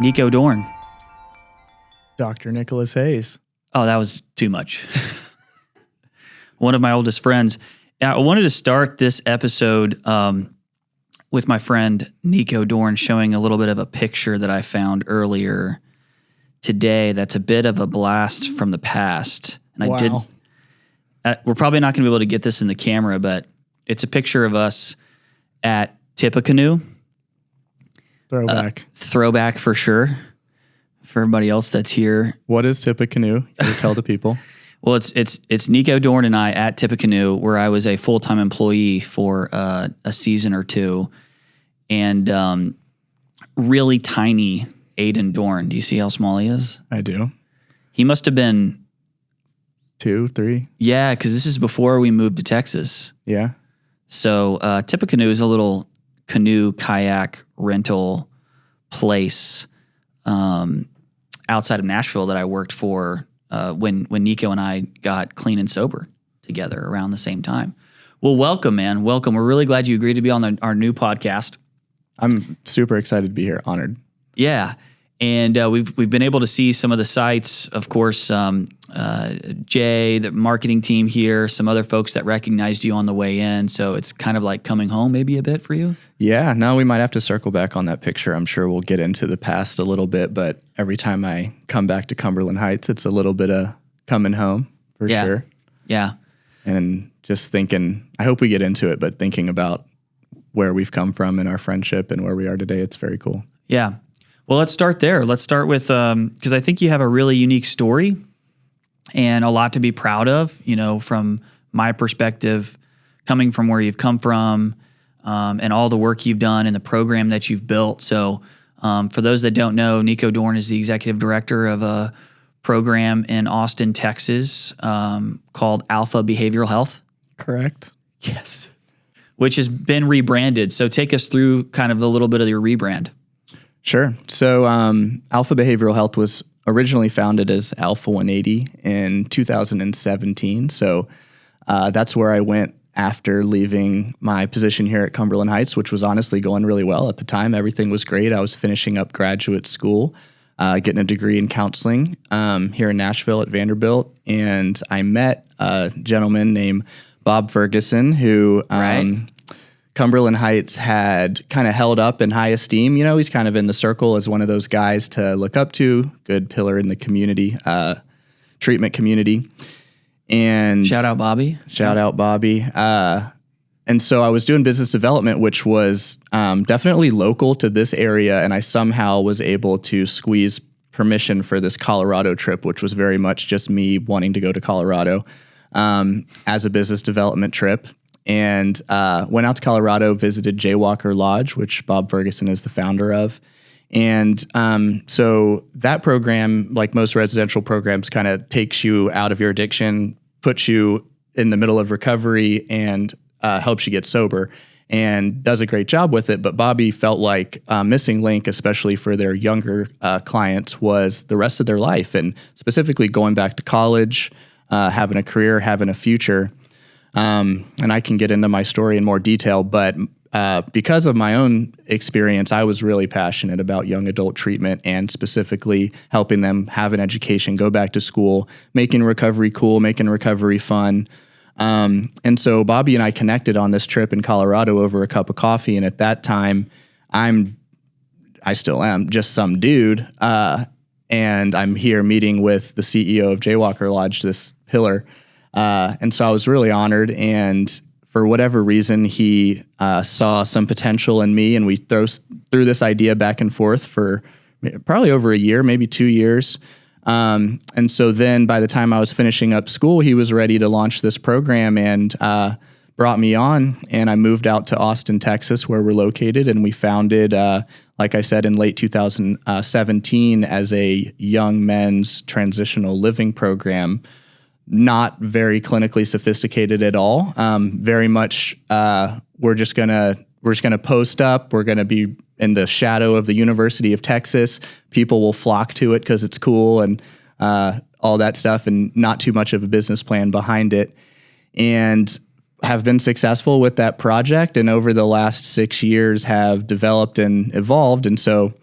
Nico Doorn. Dr. Nicholas Hayes. Oh, that was too much. One of my oldest friends. Now, I wanted to start this episode with my friend Nico Doorn showing a little bit of a picture that I found earlier today that's a bit of a blast from the past. And Wow. We're probably not going to be able to get this in the camera, but it's a picture of us at Tippecanoe. Throwback for sure. For everybody else that's here. What is Tippecanoe? Can you tell the people? Well, it's Nico Doorn and I at Tippecanoe, where I was a full-time employee for a season or two, and really tiny Aiden Doorn. Do you see how small he is? I do. He must have been 2, 3. Yeah, because this is before we moved to Texas. Yeah. So Tippecanoe is a little canoe kayak rental place outside of Nashville that I worked for when Nico and I got clean and sober together around the same time. Well, welcome, man. Welcome. We're really glad you agreed to be on our new podcast. I'm super excited to be here. Honored. Yeah. And we've been able to see some of the sites, of course, Jay, the marketing team here, some other folks that recognized you on the way in. So it's kind of like coming home maybe a bit for you. Yeah, no, we might have to circle back on that picture. I'm sure we'll get into the past a little bit, but every time I come back to Cumberland Heights, it's a little bit of coming home for sure. Yeah. And just thinking, I hope we get into it, but thinking about where we've come from in our friendship and where we are today, it's very cool. Yeah. Well, let's start there. Let's start with, because I think you have a really unique story and a lot to be proud of, you know, from my perspective, coming from where you've come from, and all the work you've done and the program that you've built. So for those that don't know, Nico Doorn is the executive director of a program in Austin, Texas, called Alpha Behavioral Health. Correct. Yes. Which has been rebranded. So take us through kind of a little bit of your rebrand. Sure. So Alpha Behavioral Health was originally founded as Alpha 180 in 2017. So that's where I went after leaving my position here at Cumberland Heights, which was honestly going really well at the time. Everything was great. I was finishing up graduate school, getting a degree in counseling here in Nashville at Vanderbilt. And I met a gentleman named Bob Ferguson who Cumberland Heights had kind of held up in high esteem. You know, he's kind of in the circle as one of those guys to look up to, good pillar in the community, treatment community. And shout out Bobby. And so I was doing business development, which was definitely local to this area. And I somehow was able to squeeze permission for this Colorado trip, which was very much just me wanting to go to Colorado as a business development trip. And went out to Colorado, visited Jaywalker Lodge, which Bob Ferguson is the founder of. And so that program, like most residential programs, kind of takes you out of your addiction, puts you in the middle of recovery, and helps you get sober, and does a great job with it. But Bobby felt like a missing link, especially for their younger clients, was the rest of their life, and specifically going back to college, having a career, having a future. And I can get into my story in more detail, but because of my own experience, I was really passionate about young adult treatment and specifically helping them have an education, go back to school, making recovery cool, making recovery fun. And so Bobby and I connected on this trip in Colorado over a cup of coffee. And at that time, I still am just some dude. And I'm here meeting with the CEO of Jaywalker Lodge, this pillar. And so I was really honored, and for whatever reason, he saw some potential in me, and we threw this idea back and forth for probably over a year, maybe 2 years. And so then by the time I was finishing up school, he was ready to launch this program and brought me on, and I moved out to Austin, Texas, where we're located, and we founded, like I said, in late 2017 as a young men's transitional living program. Not very clinically sophisticated at all. Very much, we're just gonna post up. We're gonna be in the shadow of the University of Texas. People will flock to it because it's cool and all that stuff, and not too much of a business plan behind it. And have been successful with that project, and over the last 6 years have developed and evolved. And so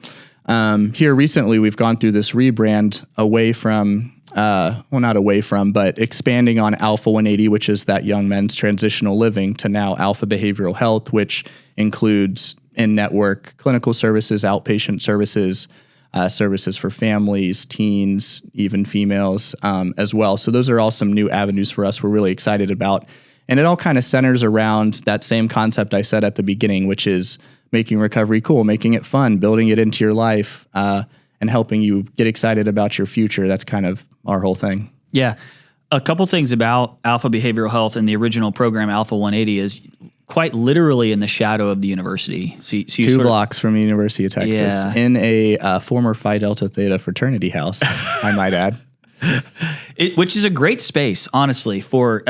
Here recently, we've gone through this rebrand away from, not away from, but expanding on Alpha 180, which is that young men's transitional living, to now Alpha Behavioral Health, which includes in-network clinical services, outpatient services, services for families, teens, even females as well. So those are all some new avenues for us we're really excited about. And it all kind of centers around that same concept I said at the beginning, which is making recovery cool, making it fun, building it into your life, and helping you get excited about your future. That's kind of our whole thing. Yeah. A couple things about Alpha Behavioral Health and the original program, Alpha 180, is quite literally in the shadow of the university. So you 2 blocks from the University of Texas, in a former Phi Delta Theta fraternity house, I might add. Which is a great space, honestly, for,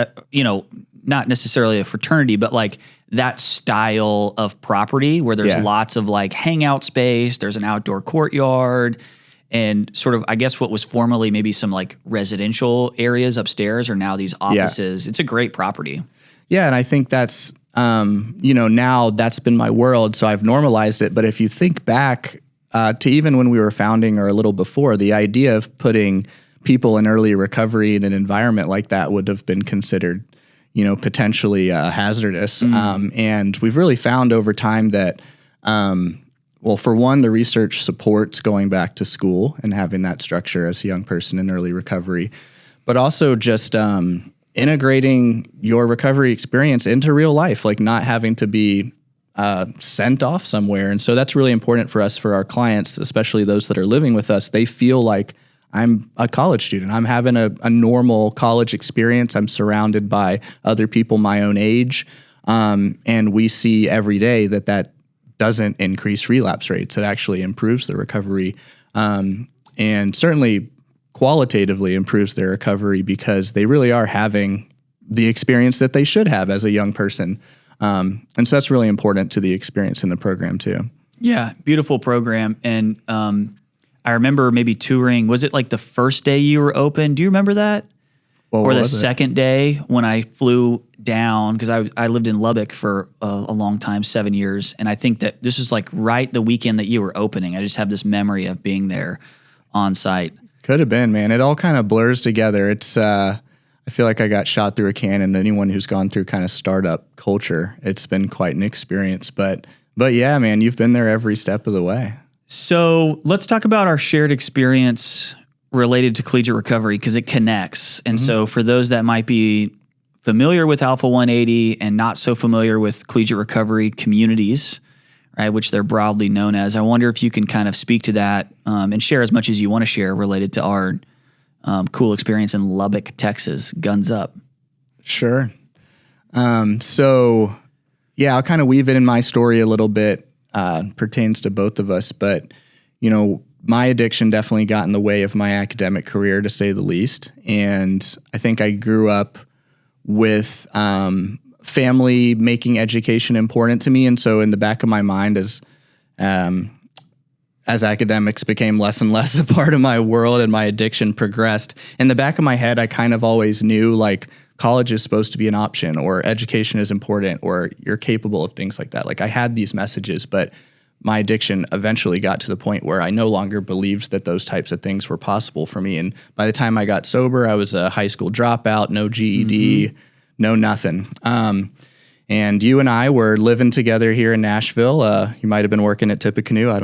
not necessarily a fraternity, but like that style of property where there's lots of like hangout space, there's an outdoor courtyard, and sort of, I guess what was formerly maybe some like residential areas upstairs are now these offices. It's a great property. Yeah, and I think that's, now that's been my world, so I've normalized it. But if you think back to even when we were founding or a little before, the idea of putting people in early recovery in an environment like that would have been considered, potentially hazardous. And we've really found over time that, for one, the research supports going back to school and having that structure as a young person in early recovery, but also just integrating your recovery experience into real life, like not having to be sent off somewhere. And so that's really important for us, for our clients, especially those that are living with us. They feel like I'm a college student. I'm having a normal college experience. I'm surrounded by other people my own age. And we see every day that doesn't increase relapse rates. It actually improves the recovery, and certainly qualitatively improves their recovery, because they really are having the experience that they should have as a young person. And so that's really important to the experience in the program too. Yeah, beautiful program. And I remember maybe touring, was it like the first day you were open? Do you remember that? Or the second day when I flew down, because I lived in Lubbock for a long time, 7 years. And I think that this is like right the weekend that you were opening. I just have this memory of being there on site. Could have been, man. It all kind of blurs together. It's, I feel like I got shot through a cannon. Anyone who's gone through kind of startup culture, it's been quite an experience. But yeah, man, you've been there every step of the way. So let's talk about our shared experience related to collegiate recovery, because it connects. And so for those that might be familiar with Alpha 180 and not so familiar with collegiate recovery communities, right, which they're broadly known as, I wonder if you can kind of speak to that and share as much as you want to share related to our cool experience in Lubbock, Texas. Guns up. Sure. So yeah, I'll kind of weave it in my story a little bit. Pertains to both of us, but my addiction definitely got in the way of my academic career, to say the least. And I think I grew up with family making education important to me, and so in the back of my mind, as academics became less and less a part of my world and my addiction progressed, in the back of my head, I kind of always knew like college is supposed to be an option, or education is important, or you're capable of things like that. Like I had these messages, but my addiction eventually got to the point where I no longer believed that those types of things were possible for me. And by the time I got sober, I was a high school dropout, no GED, no nothing. And you and I were living together here in Nashville. You might have been working at Tippecanoe. I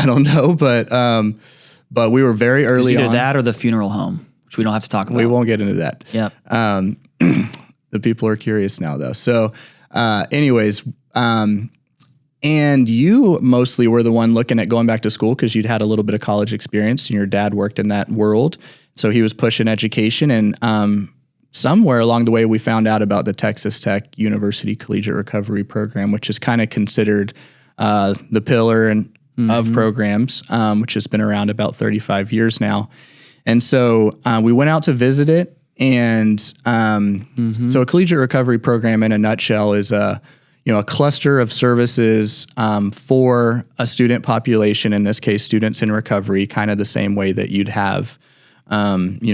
don't know, but we were very early on. Either that or the funeral home, which we don't have to talk about. We won't get into that. Yep. The people are curious now, though. So, anyways, and you mostly were the one looking at going back to school because you'd had a little bit of college experience, and your dad worked in that world, so he was pushing education. And somewhere along the way, we found out about the Texas Tech University Collegiate Recovery Program, which is kind of considered the pillar of programs, which has been around about 35 years now. And so we went out to visit it. And so a collegiate recovery program in a nutshell is a cluster of services for a student population, in this case, students in recovery, kind of the same way that you'd have,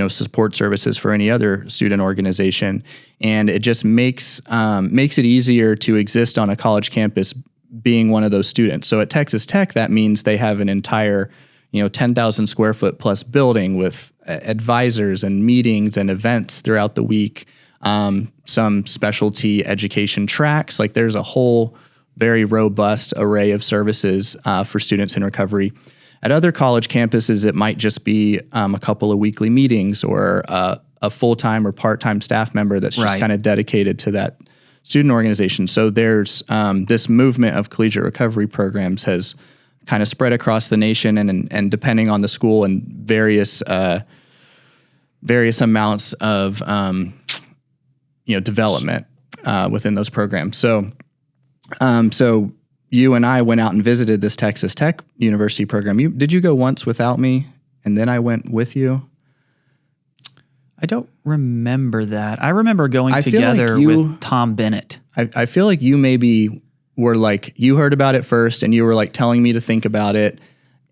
support services for any other student organization. And it just makes it easier to exist on a college campus being one of those students. So at Texas Tech, that means they have an entire, 10,000 square foot plus building with advisors and meetings and events throughout the week. Some specialty education tracks. Like there's a whole very robust array of services for students in recovery. At other college campuses, it might just be a couple of weekly meetings or a full-time or part-time staff member that's just kind of dedicated to that student organization. So there's this movement of collegiate recovery programs has kind of spread across the nation, and depending on the school and various amounts of development within those programs. So you and I went out and visited this Texas Tech University program. Did you go once without me, and then I went with you? I don't remember that. I remember going together with Tom Bennett. I feel like you maybe were like, you heard about it first and you were like telling me to think about it.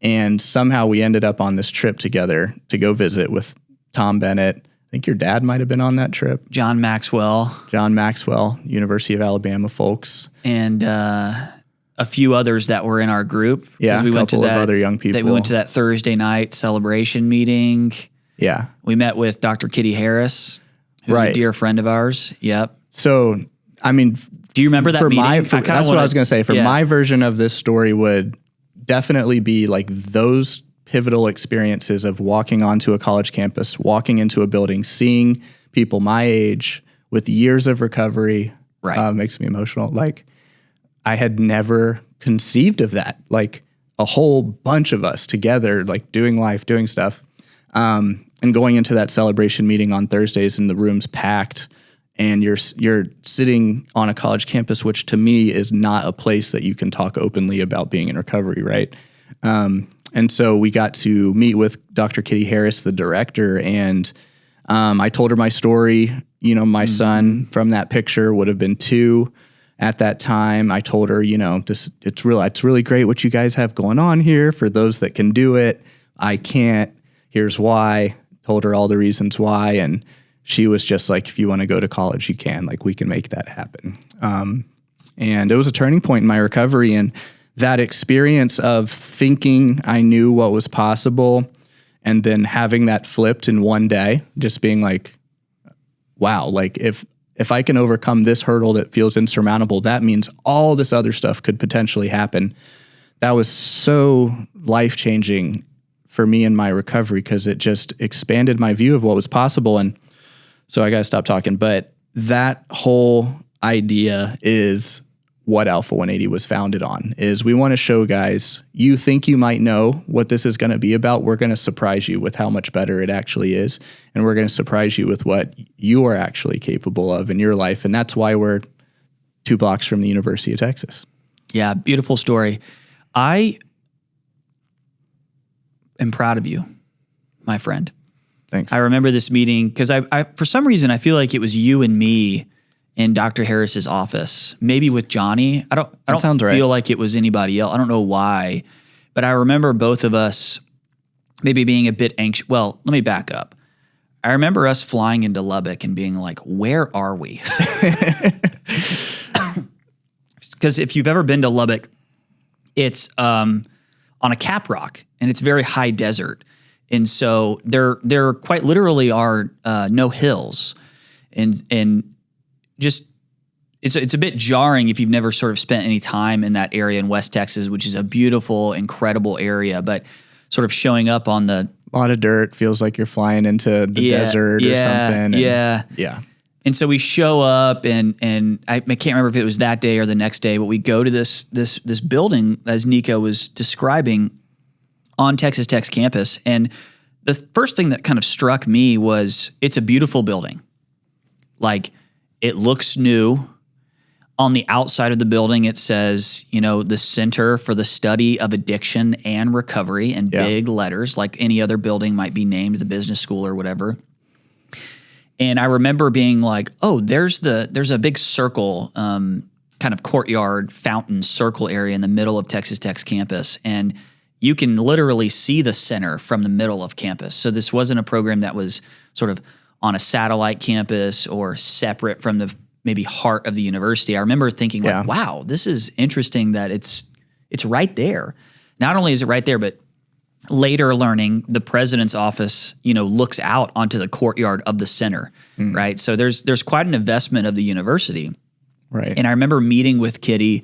And somehow we ended up on this trip together to go visit with Tom Bennett. I think your dad might have been on that trip. John Maxwell, University of Alabama folks. And a few others that were in our group. Yeah, we went to that, of other young people. We went to that Thursday night celebration meeting. Yeah. We met with Dr. Kitty Harris, who's a dear friend of ours. Yep. So, I mean, do you remember that meeting? That's what I was going to say. My version of this story would definitely be like those pivotal experiences of walking onto a college campus, walking into a building, seeing people my age with years of recovery. Makes me emotional. Like, I had never conceived of that. Like a whole bunch of us together, like doing life, doing stuff. And going into that celebration meeting on Thursdays and the room's packed and you're sitting on a college campus, which to me is not a place that you can talk openly about being in recovery, right? And so we got to meet with Dr. Kitty Harris, the director, and I told her my story. My son from that picture would have been 2 at that time. I told her, it's really great what you guys have going on here for those that can do it. I can't. Here's why. Told her all the reasons why, and she was just like, if you want to go to college, you can. Like, we can make that happen. And it was a turning point in my recovery, and that experience of thinking I knew what was possible and then having that flipped in one day, just being like, wow, like if I can overcome this hurdle that feels insurmountable, that means all this other stuff could potentially happen. That was so life-changing for me in my recovery because it just expanded my view of what was possible. And so I got to stop talking. But that whole idea is what Alpha 180 was founded on, is we want to show guys, you think you might know what this is going to be about. We're going to surprise you with how much better it actually is. And we're going to surprise you with what you are actually capable of in your life. And that's why we're 2 blocks from the University of Texas. Yeah, beautiful story. I am proud of you, my friend. Thanks. I remember this meeting because I for some reason, I feel like it was you and me in Dr. Harris's office, maybe with Johnny. I don't feel like it was anybody else. I don't know why, but I remember both of us maybe being a bit anxious. Well, let me back up. I remember us flying into Lubbock and being like, where are we? Because if you've ever been to Lubbock, it's on a cap rock and it's very high desert. And so there quite literally are no hills, and just it's a bit jarring if you've never sort of spent any time in that area in West Texas, which is a beautiful, incredible area, but sort of showing up on the a lot of dirt, feels like you're flying into the desert or something. Yeah. And so we show up, and I can't remember if it was that day or the next day, but we go to this building, as Nico was describing, on Texas Tech's campus. And the first thing that kind of struck me was it's a beautiful building. Like, it looks new. On the outside of the building, it says, the Center for the Study of Addiction and Recovery in big letters, like any other building might be named, the business school or whatever. And I remember being like, oh, there's a big circle, kind of courtyard, fountain, circle area in the middle of Texas Tech's campus. And you can literally see the center from the middle of campus. So this wasn't a program that was sort of on a satellite campus or separate from the maybe heart of the university, I remember thinking like, wow, this is interesting that it's right there. Not only is it right there, but later learning the president's office, looks out onto the courtyard of the center, right? So there's quite an investment of the university. Right. And I remember meeting with Kitty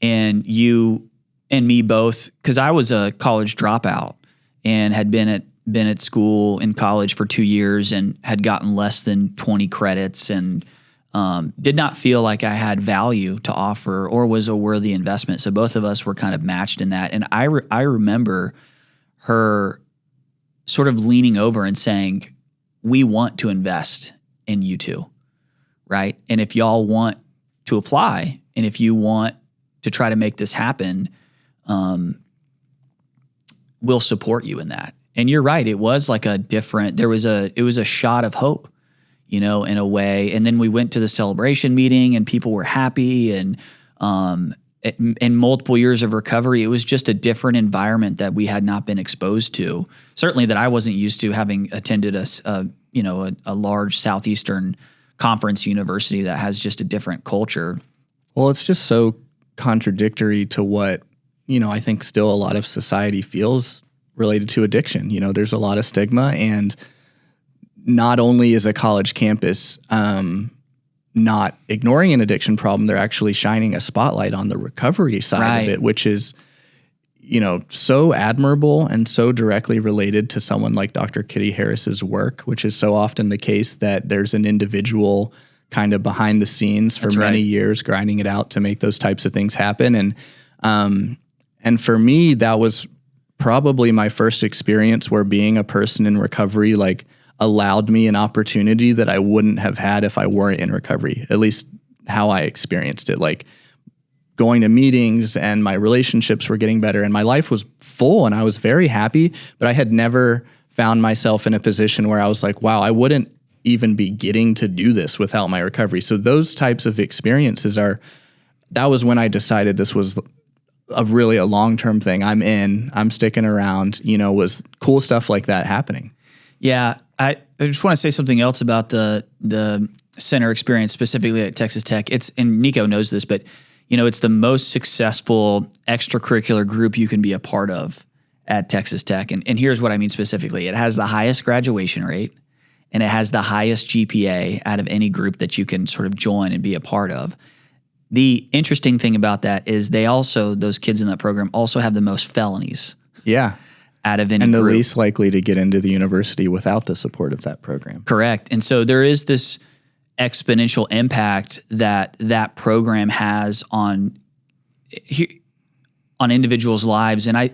and you and me both, because I was a college dropout and had been at school in college for 2 years and had gotten less than 20 credits and did not feel like I had value to offer or was a worthy investment. So both of us were kind of matched in that. And I remember her sort of leaning over and saying, we want to invest in you two, right? And if y'all want to apply and if you want to try to make this happen, we'll support you in that. And you're right. It was like it was a shot of hope, in a way. And then we went to the celebration meeting and people were happy. And in multiple years of recovery, it was just a different environment that we had not been exposed to. Certainly that I wasn't used to, having attended a large Southeastern conference university that has just a different culture. Well, it's just so contradictory to what, I think still a lot of society feels related to addiction. There's a lot of stigma, and not only is a college campus not ignoring an addiction problem, they're actually shining a spotlight on the recovery side of it, which is, so admirable and so directly related to someone like Dr. Kitty Harris's work, which is so often the case that there's an individual kind of behind the scenes for many years grinding it out to make those types of things happen. And for me, that was probably my first experience where being a person in recovery, like, allowed me an opportunity that I wouldn't have had if I weren't in recovery, at least how I experienced it. Like, going to meetings and my relationships were getting better and my life was full and I was very happy, but I had never found myself in a position where I was like, wow, I wouldn't even be getting to do this without my recovery. So those types of experiences that was when I decided this was a long-term thing. I'm sticking around, was cool stuff like that happening. Yeah. I just want to say something else about the center experience, specifically at Texas Tech. And Nico knows this, but it's the most successful extracurricular group you can be a part of at Texas Tech. And here's what I mean specifically. It has the highest graduation rate and it has the highest GPA out of any group that you can sort of join and be a part of. The interesting thing about that is those kids in that program also have the most felonies. Yeah. Out of any and the group. Least likely to get into the university without the support of that program. Correct. And so there is this exponential impact that program has on individuals' lives. And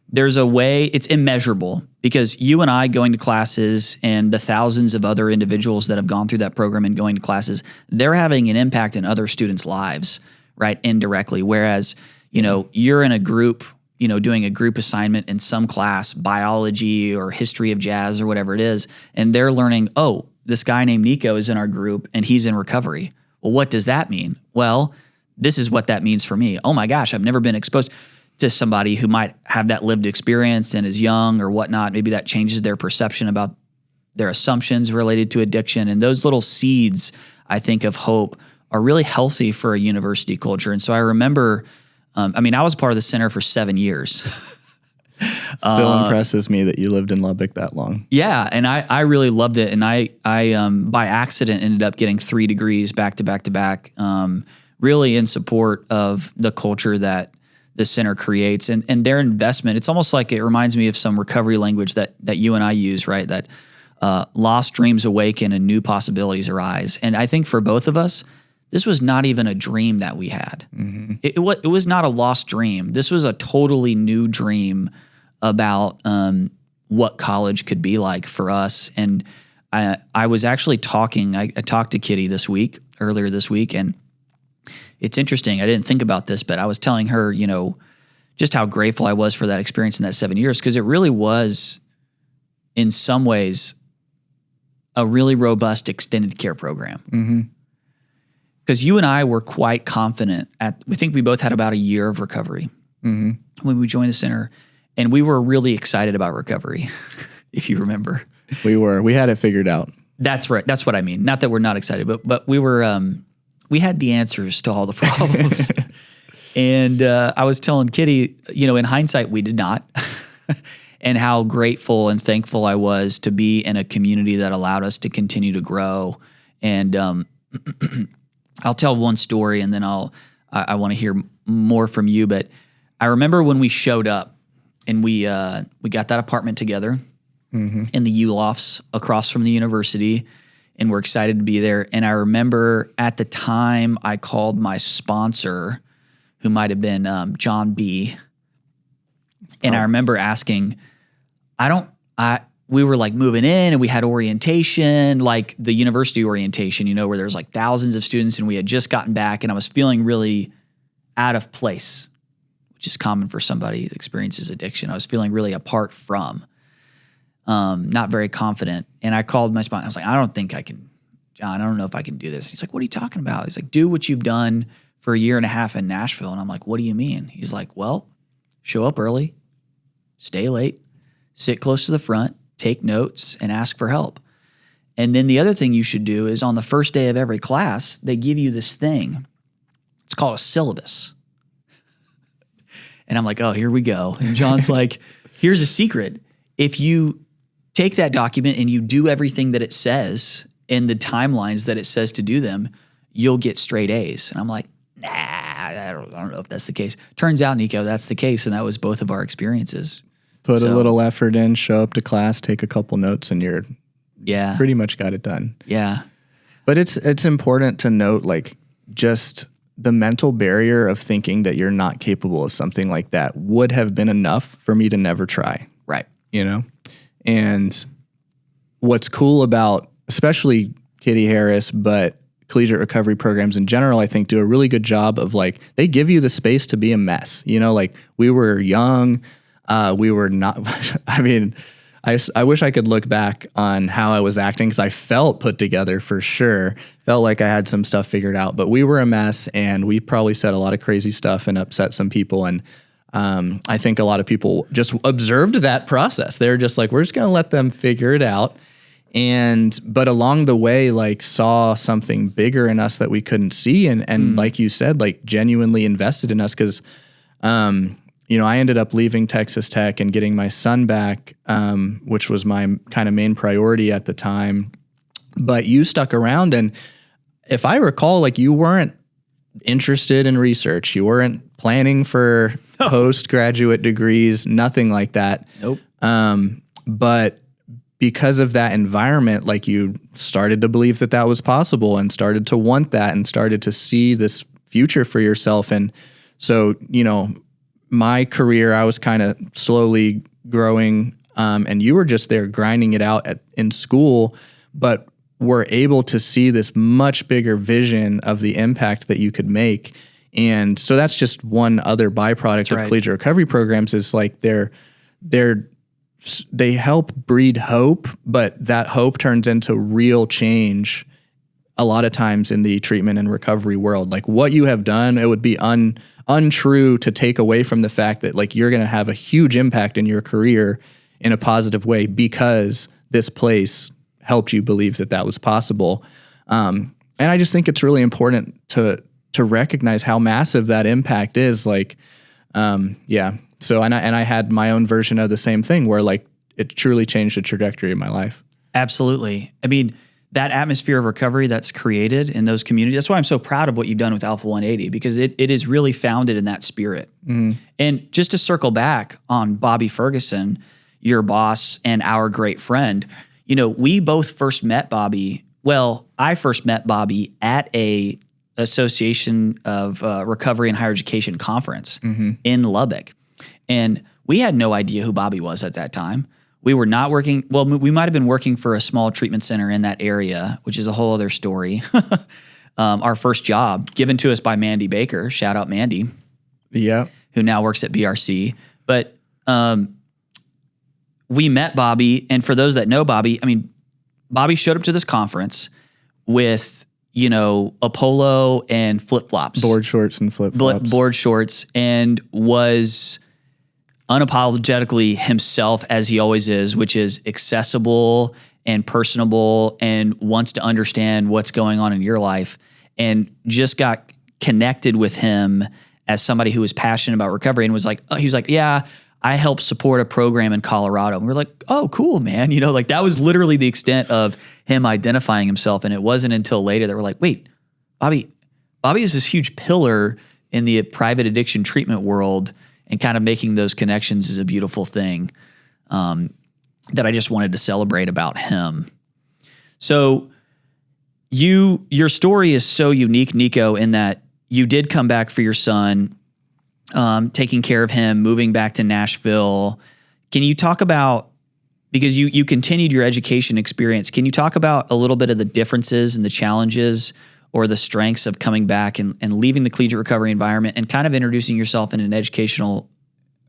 there's a way, it's immeasurable, because you and I going to classes and the thousands of other individuals that have gone through that program and going to classes, they're having an impact in other students' lives, right? Indirectly. Whereas, you're in a group, doing a group assignment in some class, biology or history of jazz or whatever it is, and they're learning, oh, this guy named Nico is in our group and he's in recovery. Well, what does that mean? Well, this is what that means for me. Oh my gosh, I've never been exposed to somebody who might have that lived experience and is young or whatnot. Maybe that changes their perception about their assumptions related to addiction. And those little seeds, I think, of hope are really healthy for a university culture. And so I remember, I was part of the center for 7 years. Still impresses me that you lived in Lubbock that long. Yeah, and I really loved it. And I by accident ended up getting 3 degrees back to back to back, really in support of the culture that the center creates and their investment. It's almost like it reminds me of some recovery language that you and I use, right? That lost dreams awaken and new possibilities arise. And I think for both of us, this was not even a dream that we had. Mm-hmm. It was not a lost dream. This was a totally new dream about what college could be like for us. And I was actually talking, I talked to Kitty earlier this week, and it's interesting. I didn't think about this, but I was telling her, just how grateful I was for that experience in that 7 years, because it really was, in some ways, a really robust extended care program. Mm-hmm. Because you and I were quite confident we think we both had about a year of recovery when we joined the center, and we were really excited about recovery, if you remember. We had it figured out. That's right. That's what I mean. Not that we're not excited, but we were we had the answers to all the problems. And I was telling Kitty, in hindsight, we did not. And how grateful and thankful I was to be in a community that allowed us to continue to grow. And I'll tell one story, and then I want to hear more from you. But I remember when we showed up, and we got that apartment together in the U-Lofts across from the university, and we're excited to be there. And I remember at the time I called my sponsor, who might have been John B. And I remember asking, we were like moving in, and we had orientation, like the university orientation, where there's like thousands of students, and we had just gotten back, and I was feeling really out of place, which is common for somebody that experiences addiction. I was feeling really apart from, not very confident. And I called my sponsor. I was like, I don't think I can, John, I don't know if I can do this. He's like, what are you talking about? He's like, do what you've done for a year and a half in Nashville. And I'm like, what do you mean? He's like, well, show up early, stay late, sit close to the front, take notes, and ask for help. And then the other thing you should do is on the first day of every class, they give you this thing. It's called a syllabus. And I'm like, oh, here we go. And John's like, here's a secret. If you take that document and you do everything that it says in the timelines that it says to do them, you'll get straight A's. And I'm like, nah, I don't know if that's the case. Turns out, Nico, that's the case. And that was both of our experiences. Put a little effort in, show up to class, take a couple notes, and you're pretty much got it done. Yeah. But it's important to note, like, just the mental barrier of thinking that you're not capable of something like that would have been enough for me to never try. Right. And what's cool about, especially Kitty Harris, but collegiate recovery programs in general, I think do a really good job of, like, they give you the space to be a mess. Like, we were young. We were not, I mean, I wish I could look back on how I was acting, because I felt put together for sure. Felt like I had some stuff figured out, but we were a mess, and we probably said a lot of crazy stuff and upset some people. And I think a lot of people just observed that process. They're just like, we're just going to let them figure it out. But along the way, like, saw something bigger in us that we couldn't see. And like you said, like, genuinely invested in us. Cause, I ended up leaving Texas Tech and getting my son back, which was my kind of main priority at the time. But you stuck around, and if I recall, like, you weren't interested in research. You weren't planning for postgraduate degrees, nothing like that. Nope. But because of that environment, like, you started to believe that that was possible, and started to want that, and started to see this future for yourself. And so, my career, I was kind of slowly growing, and you were just there grinding it out in school, but were able to see this much bigger vision of the impact that you could make. And so that's just one other byproduct of collegiate recovery programs, is like they help breed hope, but that hope turns into real change a lot of times in the treatment and recovery world. Like, what you have done, it would be untrue to take away from the fact that, like, you're going to have a huge impact in your career in a positive way because this place helped you believe that that was possible. And I just think it's really important to recognize how massive that impact is. Like, So, and I had my own version of the same thing where, like, it truly changed the trajectory of my life. Absolutely. I mean, that atmosphere of recovery that's created in those communities, that's why I'm so proud of what you've done with Alpha 180, because it is really founded in that spirit. And just to circle back on Bobby Ferguson, your boss and our great friend, we both first met Bobby. Well, I first met Bobby at a Association of Recovery and Higher Education conference in Lubbock. And we had no idea who Bobby was at that time. We were not working. Well, we might have been working for a small treatment center in that area, which is a whole other story. Our first job given to us by Mandy Baker. Shout out Mandy. Yeah. Who now works at BRC. But we met Bobby. And for those that know Bobby, I mean, Bobby showed up to this conference with, a polo and flip-flops. Board shorts and flip-flops. Board shorts, and was unapologetically himself, as he always is, which is accessible and personable and wants to understand what's going on in your life. and just got connected with him as somebody who was passionate about recovery and was like, he was like, yeah, I helped support a program in Colorado. And we're like, oh, cool, man. You know, like that was literally the extent of him identifying himself. And it wasn't until later that we're like, wait, Bobby is this huge pillar in the private addiction treatment world, and kind of making those connections is a beautiful thing that I just wanted to celebrate about him. So your story is so unique, Nico, in that you did come back for your son, taking care of him, moving back to Nashville. Can you talk about, because you continued your education experience, can you talk about a little bit of the differences and the challenges or the strengths of coming back and leaving the collegiate recovery environment and kind of introducing yourself in an educational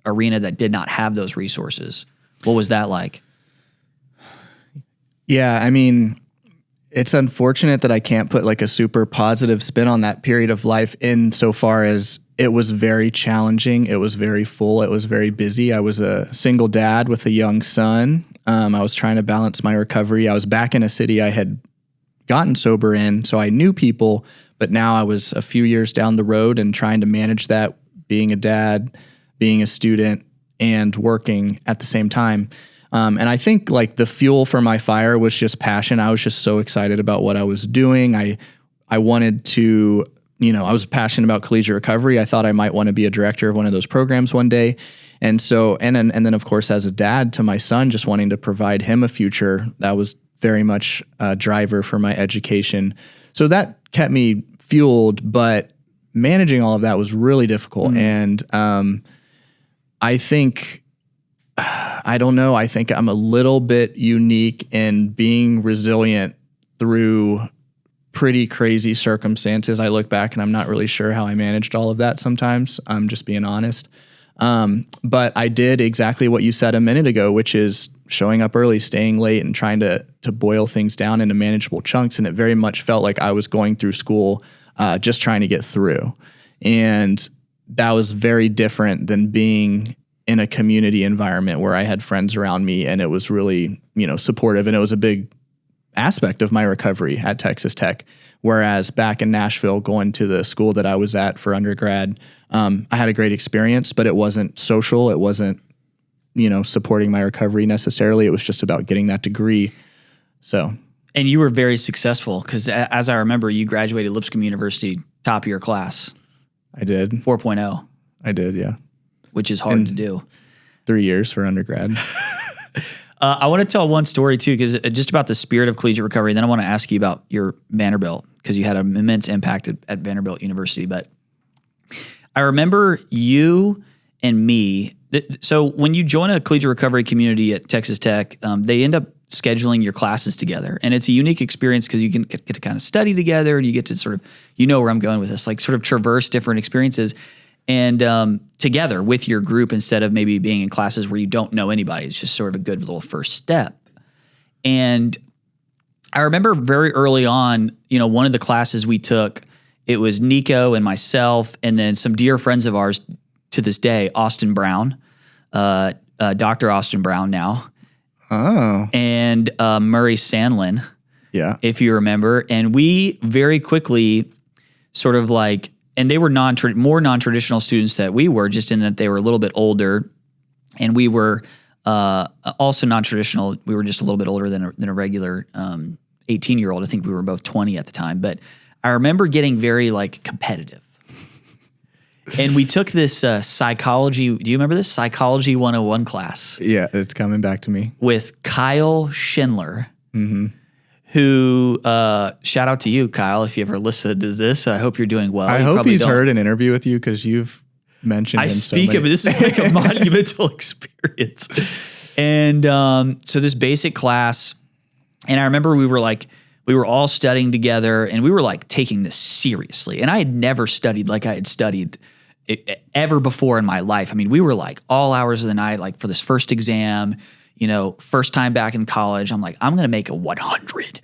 arena that did not have those resources? What was that like? Yeah, I mean, it's unfortunate that I can't put like a super positive spin on that period of life insofar as it was very challenging. It was very full. It was very busy. I was a single dad with a young son. I was trying to balance my recovery. I was back in a city I had gotten sober in, so I knew people, but now I was a few years down the road and trying to manage that, being a dad, being a student, and working at the same time. And I think like the fuel for my fire was just passion. I was just so excited about what I was doing. I wanted to, I was passionate about collegiate recovery. I thought I might want to be a director of one of those programs one day. And so, and then of course, as a dad to my son, just wanting to provide him a future, that was very much a driver for my education. So that kept me fueled, but managing all of that was really difficult. And I think, I don't know, I think I'm a little bit unique in being resilient through pretty crazy circumstances. I look back and I'm not really sure how I managed all of that sometimes. I'm just being honest. But I did exactly what you said a minute ago, which is showing up early, staying late, and trying to boil things down into manageable chunks. And it very much felt like I was going through school, just trying to get through. And that was very different than being in a community environment where I had friends around me and it was really, supportive. And it was a big aspect of my recovery at Texas Tech. Whereas back in Nashville, going to the school that I was at for undergrad, I had a great experience, but it wasn't social. It wasn't, supporting my recovery necessarily. It was just about getting that degree. So. And you were very successful because as I remember, you graduated Lipscomb University, top of your class. I did. 4.0. I did, yeah. Which is hard to do. 3 years for undergrad. I want to tell one story too, because just about the spirit of collegiate recovery. And then I want to ask you about your Vanderbilt, because you had an immense impact at Vanderbilt University. But I remember you and me. So when you join a collegiate recovery community at Texas Tech, they end up scheduling your classes together. And it's a unique experience because you can get to kind of study together and you get to sort of, where I'm going with this, like sort of traverse different experiences and together with your group instead of maybe being in classes where you don't know anybody. It's just sort of a good little first step. And I remember very early on, one of the classes we took, it was Nico and myself and then some dear friends of ours to this day, Austin Brown, Dr. Austin Brown now. Oh. And Murray Sandlin, if you remember. And we very quickly sort of like, and they were more non-traditional students that we were, just in that they were a little bit older. And we were also non-traditional. We were just a little bit older than a regular 18-year-old. I think we were both 20 at the time. But I remember getting very like competitive. And we took this psychology, do you remember this? Psychology 101 class. Yeah, it's coming back to me. With Kyle Schindler, who, shout out to you, Kyle, if you ever listened to this. I hope you're doing well. I hope he's heard an interview with you because you've mentioned him so many. This is like a monumental experience. And so this basic class, and I remember we were all studying together and we were like taking this seriously. And I had never studied like I had studied ever before in my life. I mean, we were like all hours of the night, like for this first exam, first time back in college, I'm like, I'm going to make a 100,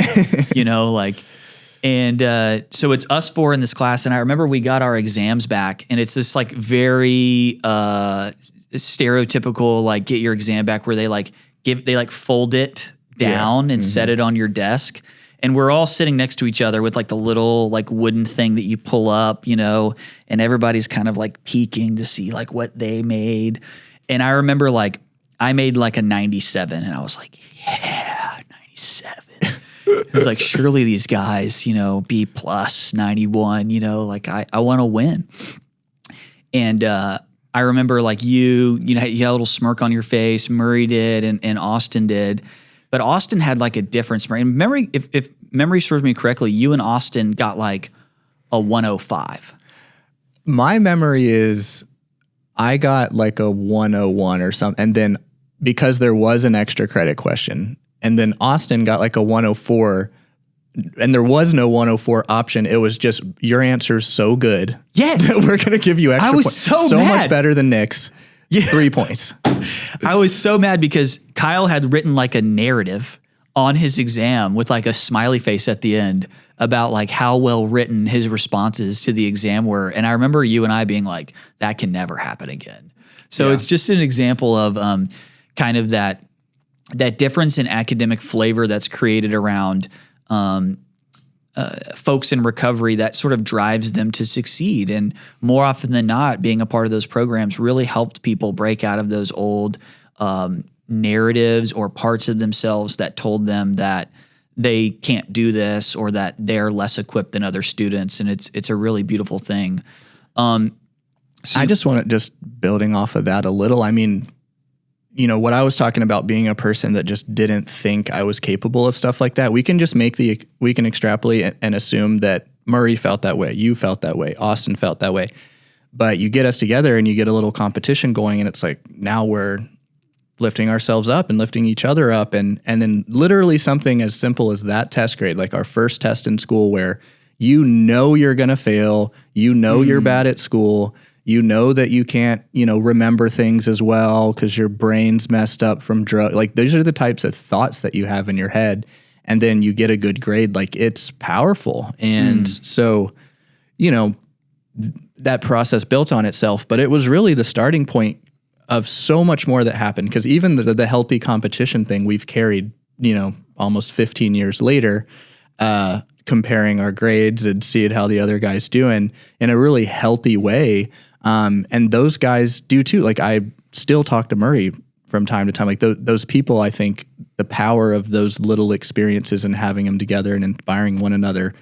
and so it's us four in this class. And I remember we got our exams back and it's this like very stereotypical, like get your exam back where they fold it down and set it on your desk. And we're all sitting next to each other with like the little like wooden thing that you pull up, you know, and everybody's kind of like peeking to see like what they made. And I remember like I made like a 97 and I was like, yeah, 97. It was like, surely these guys, you know, B plus 91, you know, like I want to win. And I remember like you had a little smirk on your face, Murray did, and Austin did. But Austin had like a difference. Memory, if memory serves me correctly, you and Austin got like a 105. My memory is I got like a 101 or something. And then because there was an extra credit question, and then Austin got like a 104, and there was no 104 option. It was just your answer's so good. Yes. That we're going to give you extra points. I was so mad. much better than Nick's. Yeah. 3 points. I was so mad because Kyle had written like a narrative on his exam with like a smiley face at the end about like how well written his responses to the exam were. And I remember you and I being like, that can never happen again. So it's just an example of kind of that difference in academic flavor that's created around folks in recovery that sort of drives them to succeed. And more often than not, being a part of those programs really helped people break out of those old narratives or parts of themselves that told them that they can't do this or that they're less equipped than other students. And it's a really beautiful thing. I just want to just building off of that a little. I mean, you know, what I was talking about being a person that just didn't think I was capable of stuff like that. We can just we can extrapolate and assume that Murray felt that way. You felt that way. Austin felt that way. But you get us together and you get a little competition going, and it's like, now we're lifting ourselves up and lifting each other up. And then literally something as simple as that test grade, like our first test in school where you know you're going to fail, you know you're bad at school, you know that you can't, you know, remember things as well because your brain's messed up from drug. Like those are the types of thoughts that you have in your head. And then you get a good grade. Like it's powerful. And so, you know, that process built on itself, but it was really the starting point of so much more that happened. Because even the healthy competition thing we've carried, you know, almost 15 years later, comparing our grades and seeing how the other guys doing in a really healthy way. And those guys do too. Like I still talk to Murray from time to time. Like those people, I think the power of those little experiences and having them together and inspiring one another.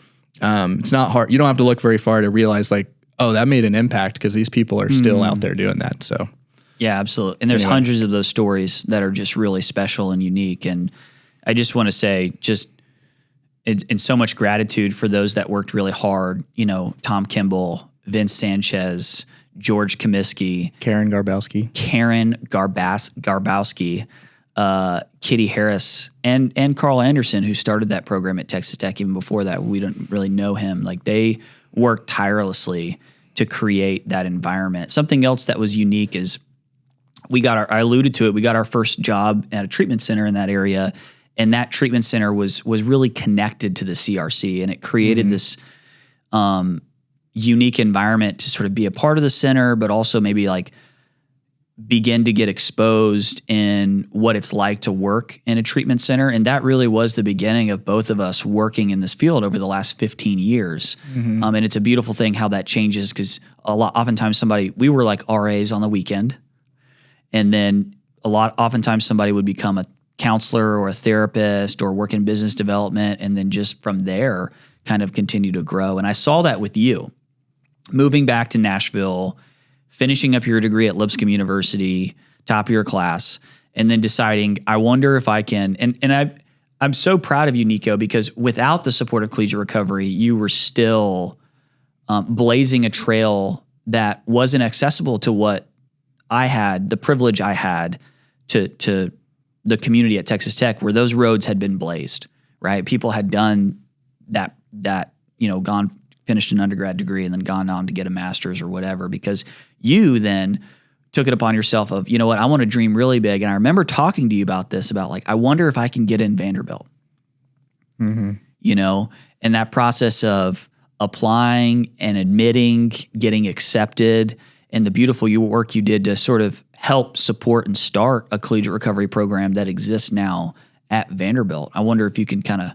It's not hard. You don't have to look very far to realize like, oh, that made an impact because these people are still out there doing that. So yeah, absolutely. And there's hundreds of those stories that are just really special and unique. And I just want to say just in so much gratitude for those that worked really hard, you know, Tom Kimball, Vince Sanchez, George Comiskey, Karen Garbowski, Kitty Harris, and Carl Anderson, who started that program at Texas Tech. Even before that, we don't really know him. Like they worked tirelessly to create that environment. Something else that was unique is I alluded to it, we got our first job at a treatment center in that area. And that treatment center was really connected to the CRC, and it created this unique environment to sort of be a part of the center, but also maybe like begin to get exposed in what it's like to work in a treatment center. And that really was the beginning of both of us working in this field over the last 15 years. And it's a beautiful thing how that changes because oftentimes we were like RAs on the weekend, and then oftentimes somebody would become a counselor or a therapist or work in business development, and then just from there kind of continue to grow. And I saw that with you moving back to Nashville, finishing up your degree at Lipscomb University, top of your class, and then deciding, I wonder if I can, and I'm so proud of you, Nico, because without the support of Collegiate Recovery, you were still blazing a trail that wasn't accessible to what I had, the privilege I had to the community at Texas Tech, where those roads had been blazed, right? People had done that, you know, finished an undergrad degree and then gone on to get a master's or whatever, because you then took it upon yourself of, you know what, I want to dream really big. And I remember talking to you about this, about like, I wonder if I can get in Vanderbilt, you know, and that process of applying and admitting, getting accepted, and the beautiful work you did to sort of help support and start a collegiate recovery program that exists now at Vanderbilt. I wonder if you can kind of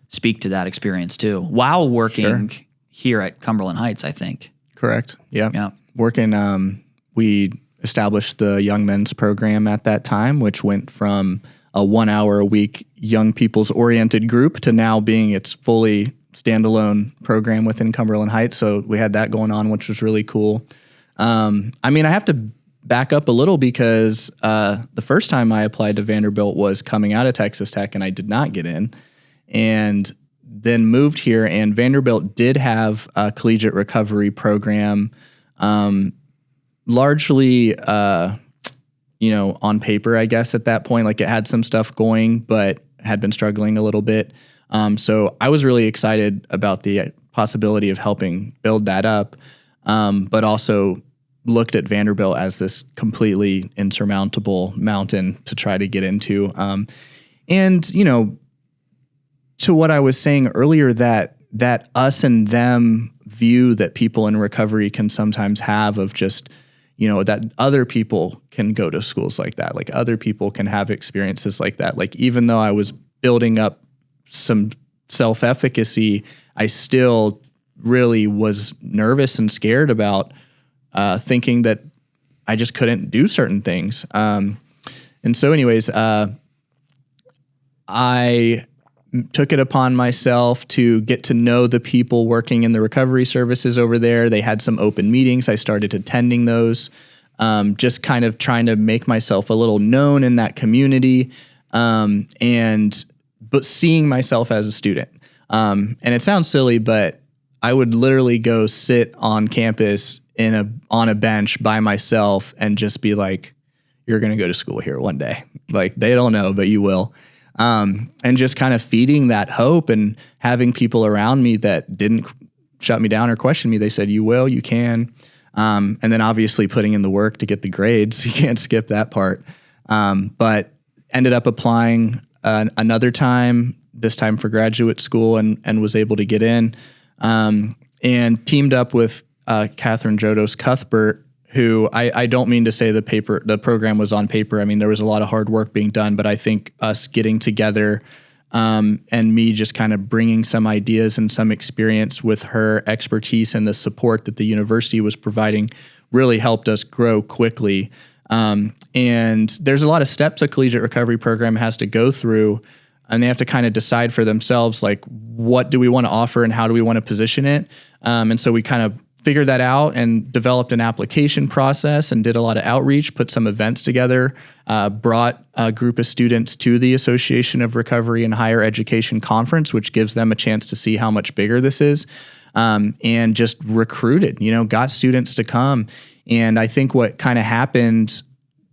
speak to that experience too, while working here at Cumberland Heights, I think. Correct. Yeah. Yeah. Working, we established the Young Men's Program at that time, which went from a 1 hour a week young people's oriented group to now being its fully standalone program within Cumberland Heights. So we had that going on, which was really cool. I have to back up a little because the first time I applied to Vanderbilt was coming out of Texas Tech, and I did not get in, and then moved here. And Vanderbilt did have a collegiate recovery program, largely, on paper, I guess at that point. Like, it had some stuff going, but had been struggling a little bit. So I was really excited about the possibility of helping build that up, but also looked at Vanderbilt as this completely insurmountable mountain to try to get into. To what I was saying earlier, that us and them view that people in recovery can sometimes have of just, that other people can go to schools like that. Like, other people can have experiences like that. Like, even though I was building up some self-efficacy, I still really was nervous and scared about thinking that I just couldn't do certain things. And so anyways, I took it upon myself to get to know the people working in the recovery services over there. They had some open meetings. I started attending those, just kind of trying to make myself a little known in that community, but seeing myself as a student. And it sounds silly, but I would literally go sit on campus on a bench by myself and just be like, you're going to go to school here one day. Like, they don't know, but you will. And just kind of feeding that hope and having people around me that didn't shut me down or question me. They said, you will, you can. And then obviously putting in the work to get the grades. You can't skip that part. But ended up applying another time, this time for graduate school, and was able to get in, and teamed up with Catherine Jodos Cuthbert, who I don't mean to say the program was on paper. I mean, there was a lot of hard work being done, but I think us getting together and me just kind of bringing some ideas and some experience with her expertise and the support that the university was providing really helped us grow quickly. And there's a lot of steps a collegiate recovery program has to go through, and they have to kind of decide for themselves, like, what do we want to offer and how do we want to position it? And so we kind of figured that out and developed an application process and did a lot of outreach, put some events together, brought a group of students to the Association of Recovery and Higher Education Conference, which gives them a chance to see how much bigger this is, and just recruited, got students to come. And I think what kind of happened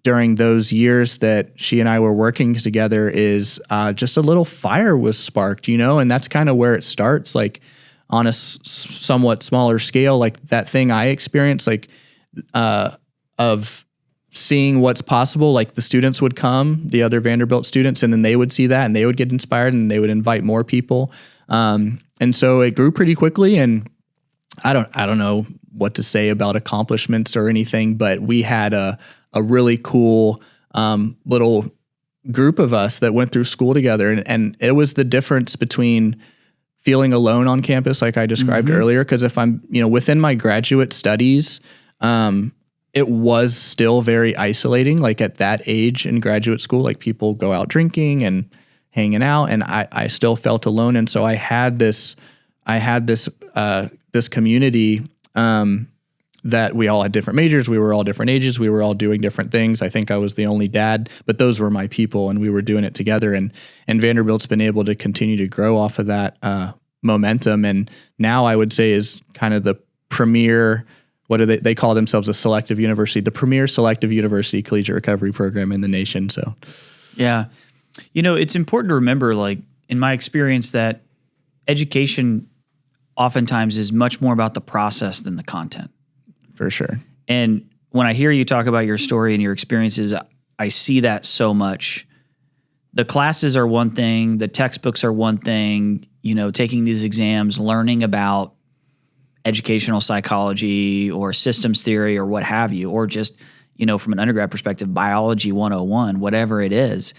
during those years that she and I were working together is just a little fire was sparked, and that's kind of where it starts, like, on a somewhat smaller scale, like that thing I experienced, like, of seeing what's possible. Like, the students would come, the other Vanderbilt students, and then they would see that and they would get inspired and they would invite more people. And so it grew pretty quickly, and I don't know what to say about accomplishments or anything, but we had a really cool little group of us that went through school together. And it was the difference between feeling alone on campus, like I described earlier, because if I'm, within my graduate studies, it was still very isolating. Like, at that age in graduate school, like, people go out drinking and hanging out, and I still felt alone. And so I had this community, that we all had different majors. We were all different ages. We were all doing different things. I think I was the only dad, but those were my people, and we were doing it together. And Vanderbilt's been able to continue to grow off of that momentum. And now I would say is kind of the premier, what do they call themselves, a selective university, the premier selective university collegiate recovery program in the nation. So, yeah, it's important to remember, like, in my experience, that education oftentimes is much more about the process than the content. For sure. And when I hear you talk about your story and your experiences, I see that so much. The classes are one thing, the textbooks are one thing, taking these exams, learning about educational psychology or systems theory or what have you, or just, from an undergrad perspective, biology 101, whatever it is,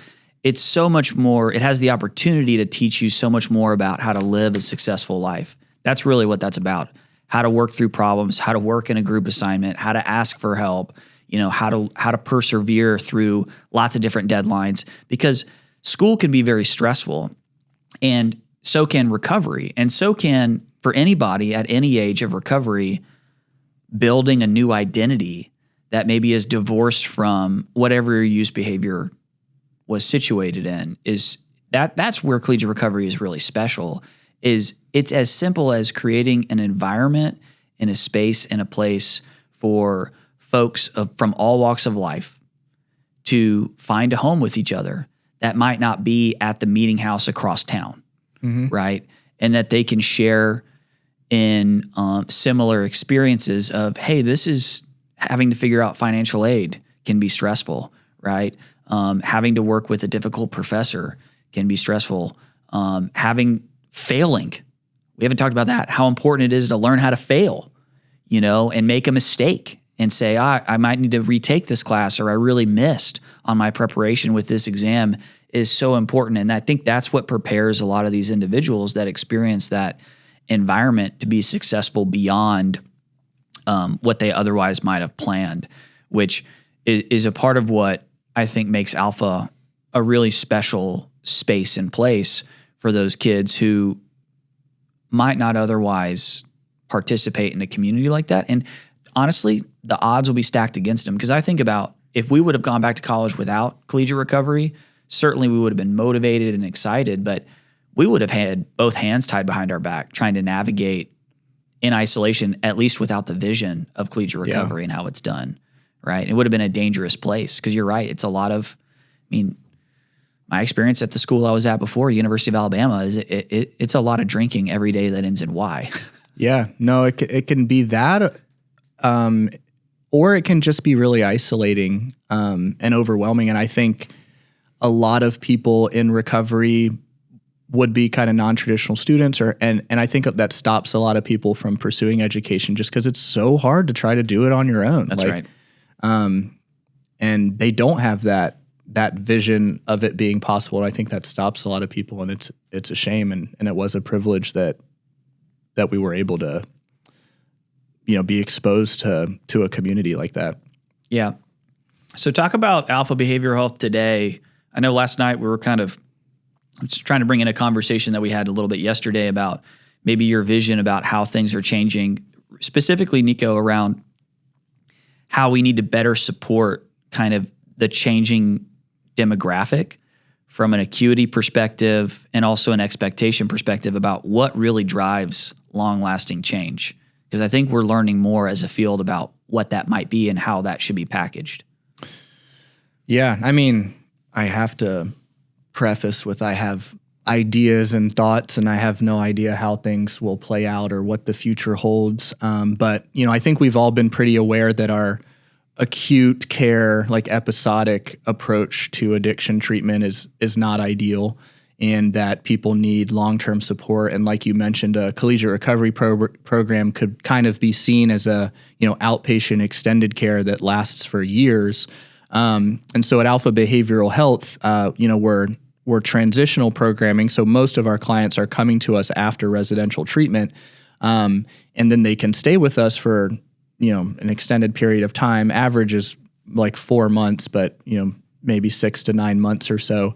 it's so much more, it has the opportunity to teach you so much more about how to live a successful life. That's really what that's about. How to work through problems, how to work in a group assignment, how to ask for help, how to persevere through lots of different deadlines, because school can be very stressful, and so can recovery. And so can, for anybody at any age of recovery, building a new identity that maybe is divorced from whatever your use behavior was situated in. That's where collegiate recovery is really special. It's as simple as creating an environment and a space and a place for folks from all walks of life to find a home with each other that might not be at the meeting house across town, right? And that they can share in similar experiences of, hey, this is having to figure out financial aid can be stressful, right? Having to work with a difficult professor can be stressful. Failing. We haven't talked about that, how important it is to learn how to fail, and make a mistake and say, I might need to retake this class, or I really missed on my preparation with this exam, is so important. And I think that's what prepares a lot of these individuals that experience that environment to be successful beyond what they otherwise might have planned, which is a part of what I think makes Alpha a really special space and place for those kids who might not otherwise participate in a community like that. And honestly, the odds will be stacked against them, because I think about if we would have gone back to college without collegiate recovery, certainly we would have been motivated and excited, but we would have had both hands tied behind our back trying to navigate in isolation, at least without the vision of collegiate recovery and how it's done, right? It would have been a dangerous place, because you're right. It's a lot of, my experience at the school I was at before, University of Alabama, is it's a lot of drinking every day that ends in Y. Yeah, no, it can be that, or it can just be really isolating and overwhelming. And I think a lot of people in recovery would be kind of non-traditional students, and I think that stops a lot of people from pursuing education, just because it's so hard to try to do it on your own. That's right. And they don't have that vision of it being possible. And I think that stops a lot of people, and it's a shame. And it was a privilege that we were able to, be exposed to a community like that. Yeah. So talk about Alpha Behavioral Health today. I know last night we were kind of just trying to bring in a conversation that we had a little bit yesterday about maybe your vision about how things are changing, specifically, Nico, around how we need to better support kind of the changing demographic from an acuity perspective and also an expectation perspective about what really drives long-lasting change. Because I think we're learning more as a field about what that might be and how that should be packaged. Yeah, I have to preface with I have ideas and thoughts, and I have no idea how things will play out or what the future holds. But I think we've all been pretty aware that our acute care, like episodic approach to addiction treatment is not ideal, and that people need long-term support. And like you mentioned, a collegiate recovery program could kind of be seen as a outpatient extended care that lasts for years. And so at Alpha Behavioral Health, we're transitional programming. So most of our clients are coming to us after residential treatment, and then they can stay with us for an extended period of time. Average is like 4 months, but maybe 6 to 9 months or so.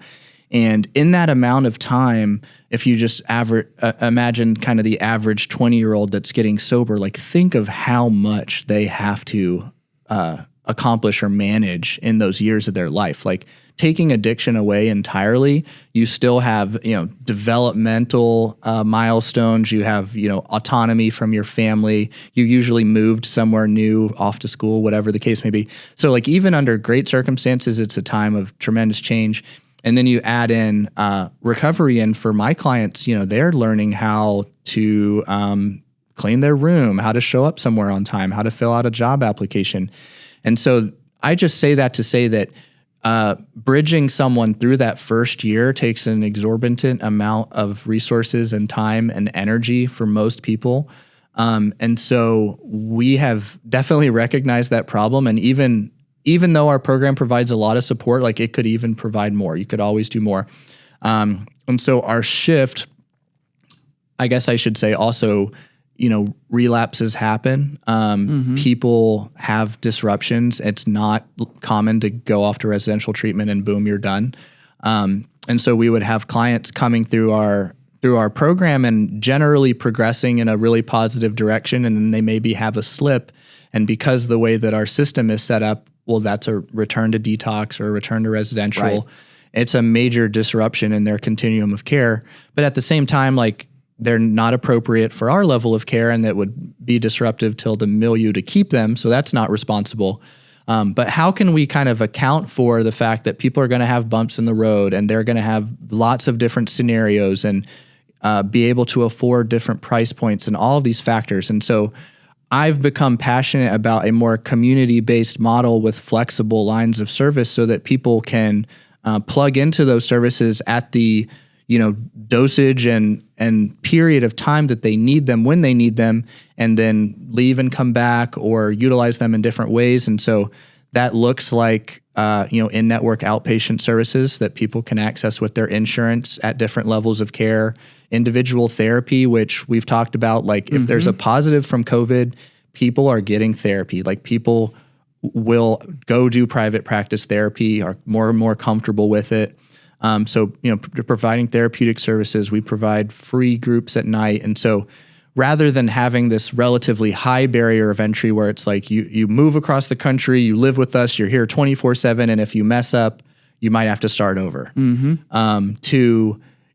And in that amount of time, if you just imagine kind of the average 20-year-old that's getting sober, like think of how much they have to accomplish or manage in those years of their life. Like taking addiction away entirely, you still have, developmental milestones. You have, autonomy from your family. You usually moved somewhere new, off to school, whatever the case may be. So like even under great circumstances, it's a time of tremendous change. And then you add in recovery. And for my clients, they're learning how to clean their room, how to show up somewhere on time, how to fill out a job application. And so I just say that to say that bridging someone through that first year takes an exorbitant amount of resources and time and energy for most people. And so we have definitely recognized that problem. And even even though our program provides a lot of support, like it could even provide more. You could always do more. And so our shift, I guess I should say also, relapses happen. People have disruptions. It's not common to go off to residential treatment and boom, you're done. And so we would have clients coming through our program and generally progressing in a really positive direction. And then they maybe have a slip. And because the way that our system is set up, well, that's a return to detox or a return to residential. Right. It's a major disruption in their continuum of care. But at the same time, like, they're not appropriate for our level of care, and that would be disruptive till the milieu to keep them. So that's not responsible. But how can we kind of account for the fact that people are going to have bumps in the road and they're going to have lots of different scenarios and be able to afford different price points and all of these factors? And so I've become passionate about a more community-based model with flexible lines of service so that people can plug into those services at the dosage and period of time that they need them when they need them, and then leave and come back or utilize them in different ways. And so that looks like, in-network outpatient services that people can access with their insurance at different levels of care, individual therapy, which we've talked about. Like, if there's a positive from COVID, people are getting therapy. Like, people will go do private practice therapy, are more and more comfortable with it. So, providing therapeutic services, we provide free groups at night. And so rather than having this relatively high barrier of entry where it's like you move across the country, you live with us, you're here 24/7, and if you mess up, you might have to start over.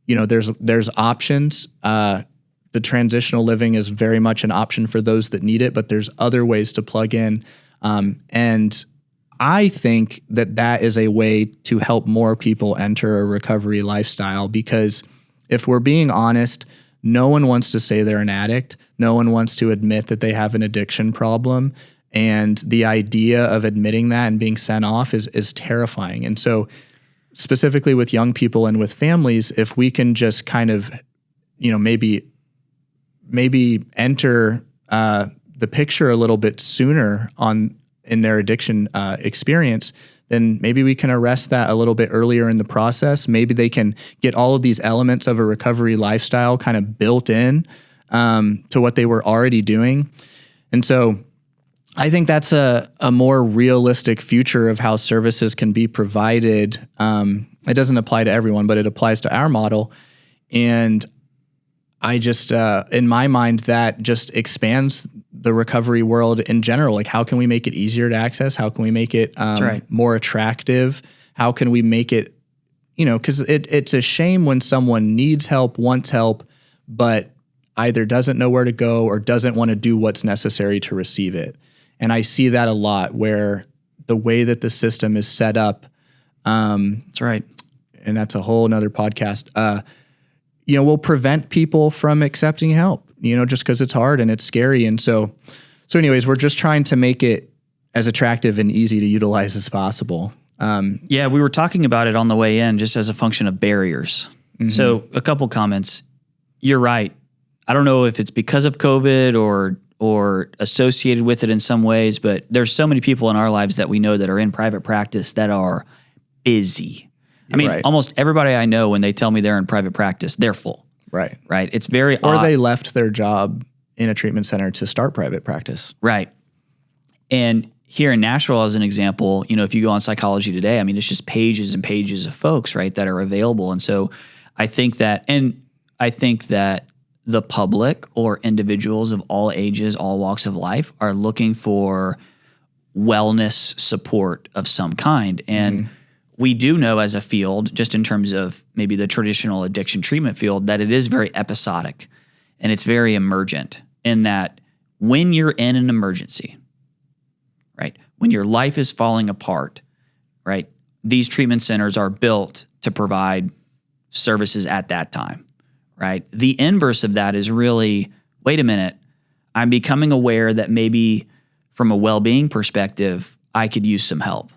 There's options. The transitional living is very much an option for those that need it, but there's other ways to plug in. And I think that is a way to help more people enter a recovery lifestyle, because if we're being honest, no one wants to say they're an addict. No one wants to admit that they have an addiction problem. And the idea of admitting that and being sent off is terrifying. And so specifically with young people and with families, if we can just kind of, maybe enter the picture a little bit sooner in their addiction experience, then maybe we can arrest that a little bit earlier in the process. Maybe they can get all of these elements of a recovery lifestyle kind of built in to what they were already doing. And so I think that's a more realistic future of how services can be provided. It doesn't apply to everyone, but it applies to our model. And I just, in my mind, that just expands the recovery world in general. Like, how can we make it easier to access? How can we make it more attractive? How can we make it, because it's a shame when someone needs help, wants help, but either doesn't know where to go or doesn't want to do what's necessary to receive it. And I see that a lot, where the way that the system is set up, that's right. And that's a whole nother podcast, will prevent people from accepting help, just because it's hard and it's scary. And so anyways, we're just trying to make it as attractive and easy to utilize as possible. We were talking about it on the way in, just as a function of barriers. So a couple comments. You're right. I don't know if it's because of COVID or associated with it in some ways, but there's so many people in our lives that we know that are in private practice that are busy. I mean, almost everybody I know, when they tell me they're in private practice, they're full. Right. It's very odd. Or they left their job in a treatment center to start private practice. Right. And here in Nashville, as an example, if you go on Psychology Today, I mean, it's just pages and pages of folks, right, that are available. And so I think that the public or individuals of all ages, all walks of life are looking for wellness support of some kind. And we do know as a field, just in terms of maybe the traditional addiction treatment field, that it is very episodic and it's very emergent, in that when you're in an emergency, right, when your life is falling apart, right, these treatment centers are built to provide services at that time, right? The inverse of that is really, wait a minute, I'm becoming aware that maybe from a well-being perspective, I could use some help.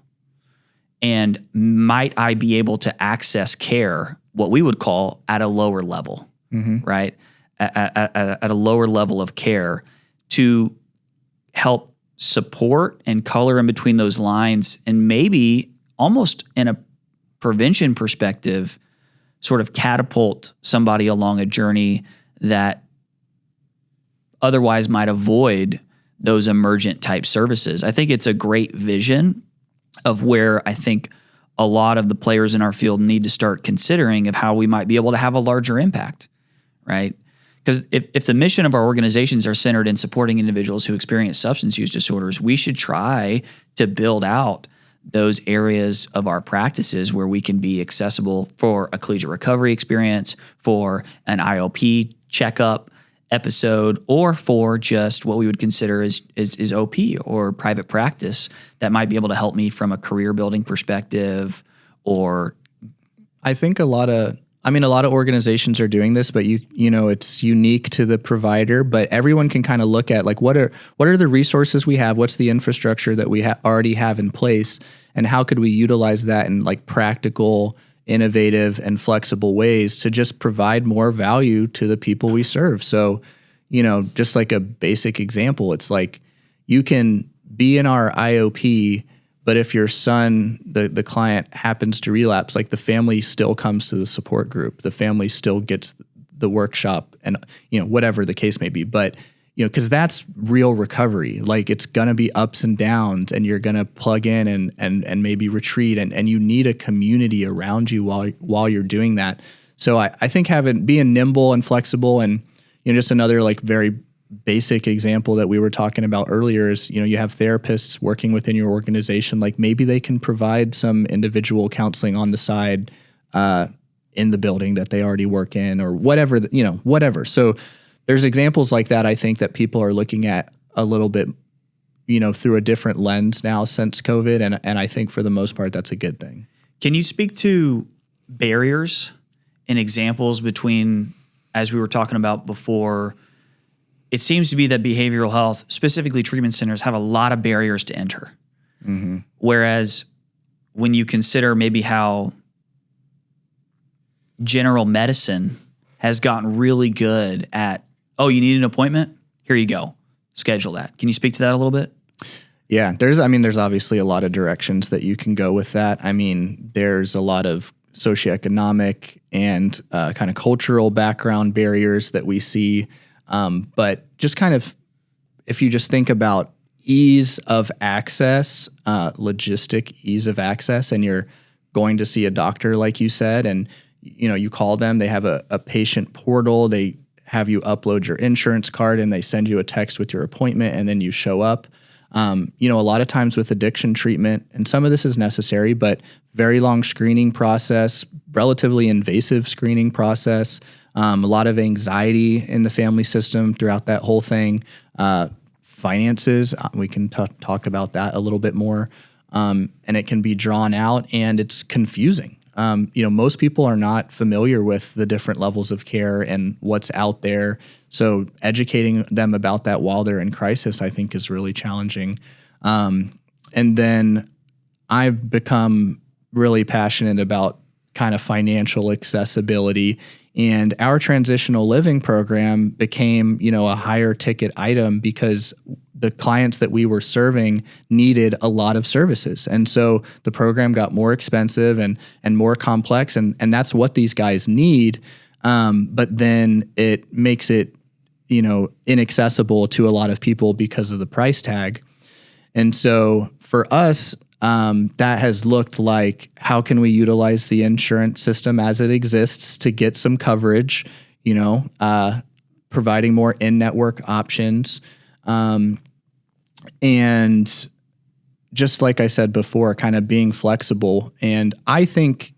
And might I be able to access care, what we would call at a lower level, right? At a lower level of care to help support and color in between those lines, and maybe almost in a prevention perspective, sort of catapult somebody along a journey that otherwise might avoid those emergent type services. I think it's a great vision of where I think a lot of the players in our field need to start considering of how we might be able to have a larger impact, right? Because if the mission of our organizations are centered in supporting individuals who experience substance use disorders, we should try to build out those areas of our practices where we can be accessible for a collegiate recovery experience, for an IOP checkup episode, or for just what we would consider is OP or private practice that might be able to help me from a career building perspective. Or I think a lot of organizations are doing this, but you know, it's unique to the provider, but everyone can kind of look at like, what are the resources we have? What's the infrastructure that we already have in place? And how could we utilize that in like practical, innovative, and flexible ways to just provide more value to the people we serve? So, you know, just like a basic example, it's like you can be in our IOP, but if your son, the client happens to relapse, like the family still comes to the support group. The family still gets the workshop and, you know, whatever the case may be. But, you know, because that's real recovery. Like it's going to be ups and downs, and you're going to plug in and maybe retreat, and you need a community around you while you're doing that. So I think being nimble and flexible, and, you know, just another like very basic example that we were talking about earlier is, you know, you have therapists working within your organization, like maybe they can provide some individual counseling on the side in the building that they already work in, or whatever, whatever. So there's examples like that, I think, that people are looking at a little bit, you know, through a different lens now since COVID. And I think for the most part, that's a good thing. Can you speak to barriers and examples between, as we were talking about before, it seems to be that behavioral health, specifically treatment centers, have a lot of barriers to enter. Mm-hmm. Whereas when you consider maybe how general medicine has gotten really good at, oh, you need an appointment? Here you go. Schedule that. Can you speak to that a little bit? Yeah, there's obviously a lot of directions that you can go with that. I mean, there's a lot of socioeconomic and kind of cultural background barriers that we see. But just kind of, if you just think about ease of access, logistic ease of access, and you're going to see a doctor, like you said, and, you know, you call them, they have a patient portal, they have you upload your insurance card, and they send you a text with your appointment, and then you show up. You know, a lot of times with addiction treatment, and some of this is necessary, but very long screening process, relatively invasive screening process, a lot of anxiety in the family system throughout that whole thing. Finances, we can talk about that a little bit more. And it can be drawn out, and it's confusing. You know, most people are not familiar with the different levels of care and what's out there. So educating them about that while they're in crisis, I think, is really challenging. And then I've become really passionate about kind of financial accessibility. And our transitional living program became, you know, a higher ticket item because the clients that we were serving needed a lot of services. And so the program got more expensive and more complex, and that's what these guys need. But then it makes it, you know, inaccessible to a lot of people because of the price tag. And so for us, that has looked like, how can we utilize the insurance system as it exists to get some coverage, you know, providing more in-network options. And just like I said before, kind of being flexible. And I think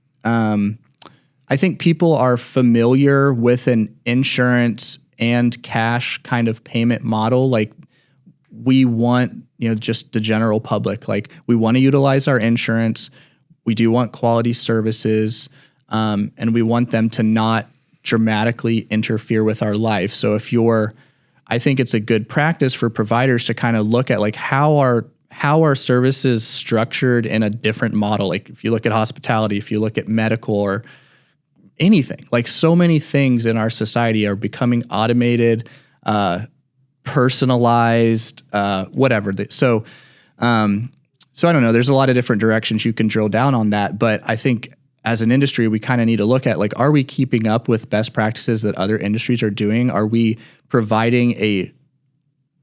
people are familiar with an insurance and cash kind of payment model. Like, we want, you know, just the general public, like, we want to utilize our insurance. We do want quality services, and we want them to not dramatically interfere with our life. So I think it's a good practice for providers to kind of look at, like, how are services structured in a different model. Like, if you look at hospitality, if you look at medical or anything, like, so many things in our society are becoming automated, personalized, whatever. So I don't know. There's a lot of different directions you can drill down on that, but I think as an industry, we kind of need to look at, like, are we keeping up with best practices that other industries are doing? Are we providing a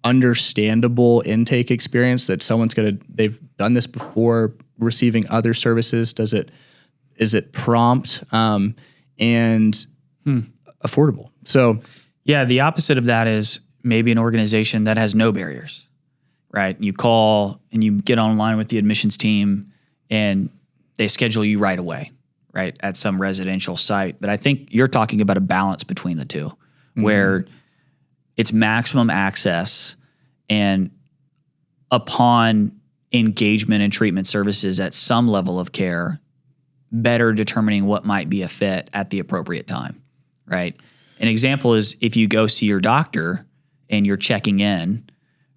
understandable intake experience that they've done this before receiving other services? Is it prompt, and affordable? So yeah, the opposite of that is maybe an organization that has no barriers, right? You call and you get online with the admissions team and they schedule you right away, right, at some residential site. But I think you're talking about a balance between the two, where it's maximum access and upon engagement and treatment services at some level of care, better determining what might be a fit at the appropriate time, right? An example is if you go see your doctor and you're checking in,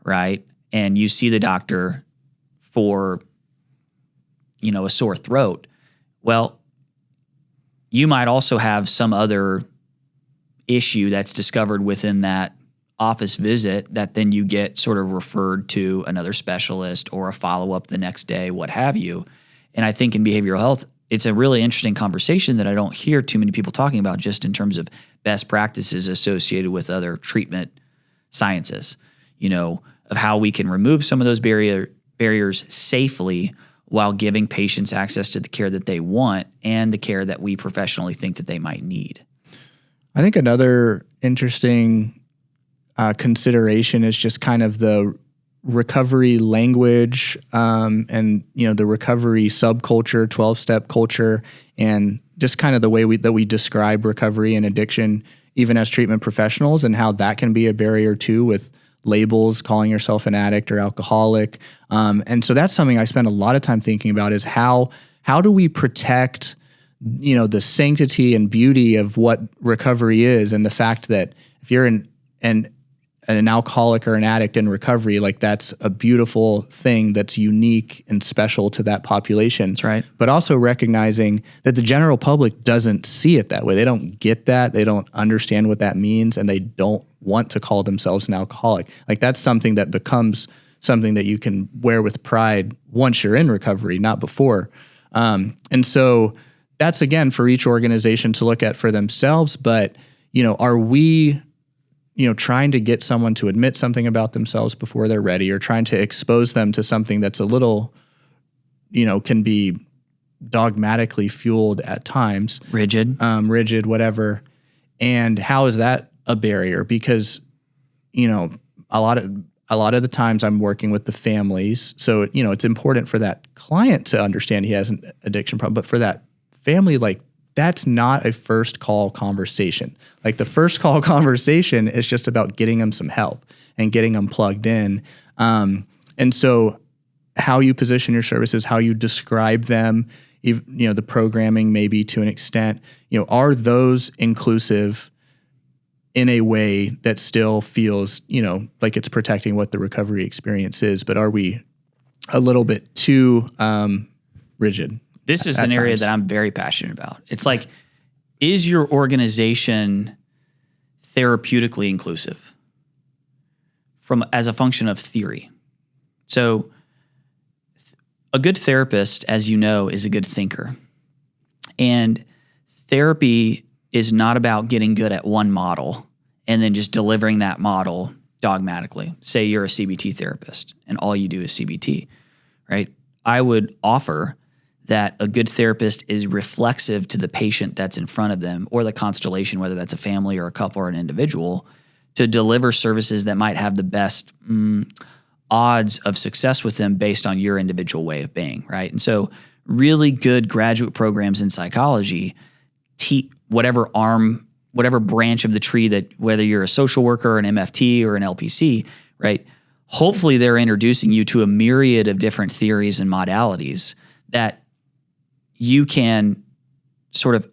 right, and you see the doctor for, a sore throat. Well, you might also have some other issue that's discovered within that office visit that then you get sort of referred to another specialist or a follow-up the next day, what have you. And I think in behavioral health, it's a really interesting conversation that I don't hear too many people talking about, just in terms of best practices associated with other treatment sciences, of how we can remove some of those barriers safely while giving patients access to the care that they want and the care that we professionally think that they might need. I think another interesting consideration is just kind of the recovery language, and the recovery subculture, 12-step culture, and just kind of the way that we describe recovery and addiction, even as treatment professionals, and how that can be a barrier too, with labels, calling yourself an addict or alcoholic. And so that's something I spend a lot of time thinking about, is how do we protect, the sanctity and beauty of what recovery is, and the fact that if you're an alcoholic or an addict in recovery, like, that's a beautiful thing that's unique and special to that population. That's right. But also recognizing that the general public doesn't see it that way. They don't get that. They don't understand what that means, and they don't want to call themselves an alcoholic. Like, that's something that becomes something that you can wear with pride once you're in recovery, not before. And so that's, again, for each organization to look at for themselves. But, are we trying to get someone to admit something about themselves before they're ready, or trying to expose them to something that's a little, can be dogmatically fueled at times. Rigid, whatever. And how is that a barrier? Because, a lot of the times I'm working with the families. So, it's important for that client to understand he has an addiction problem, but for that family, like, that's not a first call conversation. Like, the first call conversation is just about getting them some help and getting them plugged in. And so how you position your services, how you describe them, the programming maybe to an extent, are those inclusive in a way that still feels, like it's protecting what the recovery experience is, but are we a little bit too rigid? This is an area that I'm very passionate about. It's like, is your organization therapeutically inclusive as a function of theory? So a good therapist, as you know, is a good thinker. And therapy is not about getting good at one model and then just delivering that model dogmatically. Say you're a CBT therapist and all you do is CBT, right? I would offer that a good therapist is reflexive to the patient that's in front of them, or the constellation, whether that's a family or a couple or an individual, to deliver services that might have the best odds of success with them based on your individual way of being, right? And so really good graduate programs in psychology, whatever branch of the tree that, whether you're a social worker, an MFT, or an LPC, right? Hopefully they're introducing you to a myriad of different theories and modalities that you can sort of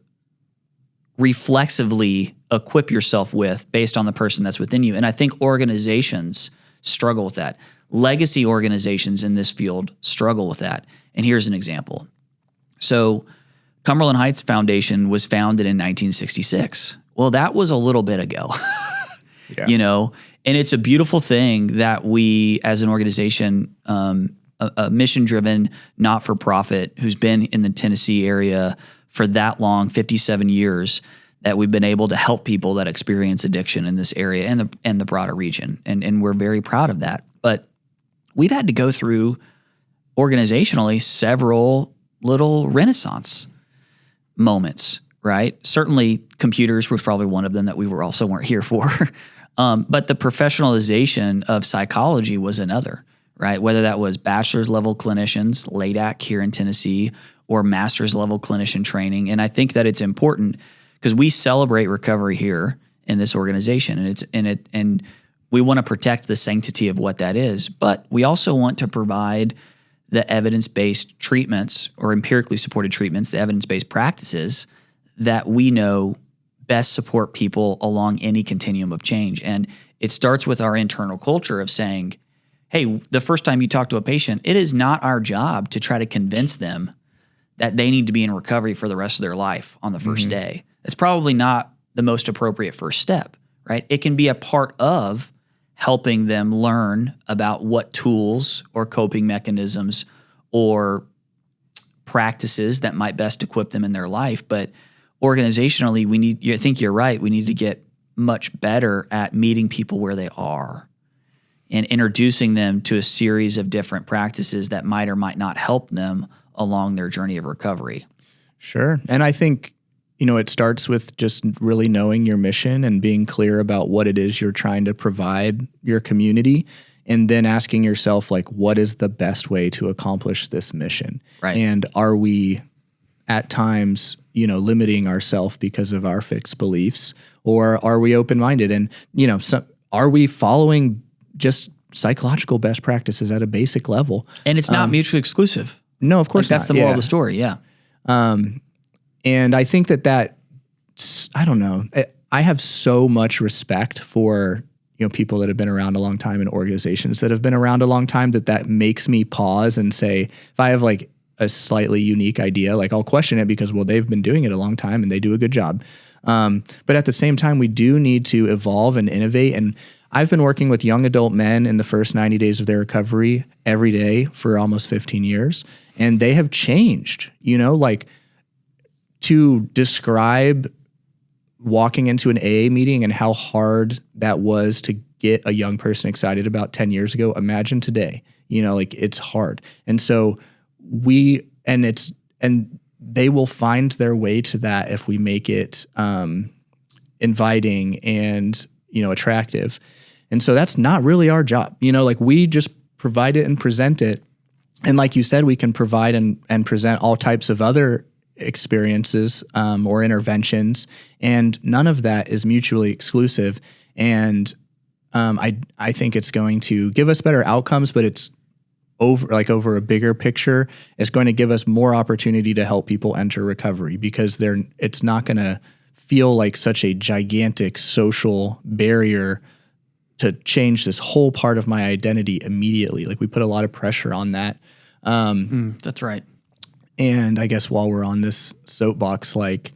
reflexively equip yourself with based on the person that's within you. And I think organizations struggle with that. Legacy organizations in this field struggle with that. And here's an example. So Cumberland Heights Foundation was founded in 1966. Well, that was a little bit ago. And it's a beautiful thing that we, as an organization, a mission-driven, not-for-profit, who's been in the Tennessee area for that long, 57 years, that we've been able to help people that experience addiction in this area and the broader region. And we're very proud of that. But we've had to go through, organizationally, several little renaissance moments, right? Certainly computers was probably one of them that we weren't here for. But the professionalization of psychology was another, right? Whether that was bachelor's level clinicians, LADAC here in Tennessee, or master's level clinician training. And I think that it's important because we celebrate recovery here in this organization, and we want to protect the sanctity of what that is. But we also want to provide the evidence-based treatments or empirically supported treatments, the evidence-based practices that we know best support people along any continuum of change. And it starts with our internal culture of saying, hey, the first time you talk to a patient, it is not our job to try to convince them that they need to be in recovery for the rest of their life on the first day. It's probably not the most appropriate first step, right? It can be a part of helping them learn about what tools or coping mechanisms or practices that might best equip them in their life. But organizationally, I think you're right, we need to get much better at meeting people where they are and introducing them to a series of different practices that might or might not help them along their journey of recovery. Sure. And I think, it starts with just really knowing your mission and being clear about what it is you're trying to provide your community, and then asking yourself, like, what is the best way to accomplish this mission? Right. And are we at times, limiting ourselves because of our fixed beliefs, or are we open-minded? And, are we following just psychological best practices at a basic level? And it's not mutually exclusive. No, of course that's not. the moral of the story. Yeah. And I think I don't know. I have so much respect for, people that have been around a long time and organizations that have been around a long time that makes me pause and say, if I have like a slightly unique idea, like I'll question it because, well, they've been doing it a long time and they do a good job. But at the same time, we do need to evolve and innovate. And I've been working with young adult men in the first 90 days of their recovery every day for almost 15 years. And they have changed, like to describe walking into an AA meeting and how hard that was to get a young person excited about 10 years ago. Imagine today, it's hard. And so they will find their way to that if we make it inviting and, attractive. And so that's not really our job. We just provide it and present it. And like you said, we can provide and present all types of other experiences or interventions, and none of that is mutually exclusive. And I think it's going to give us better outcomes, but it's over a bigger picture. It's going to give us more opportunity to help people enter recovery because it's not going to feel like such a gigantic social barrier to change this whole part of my identity immediately. Like we put a lot of pressure on that. That's right. And I guess while we're on this soapbox, like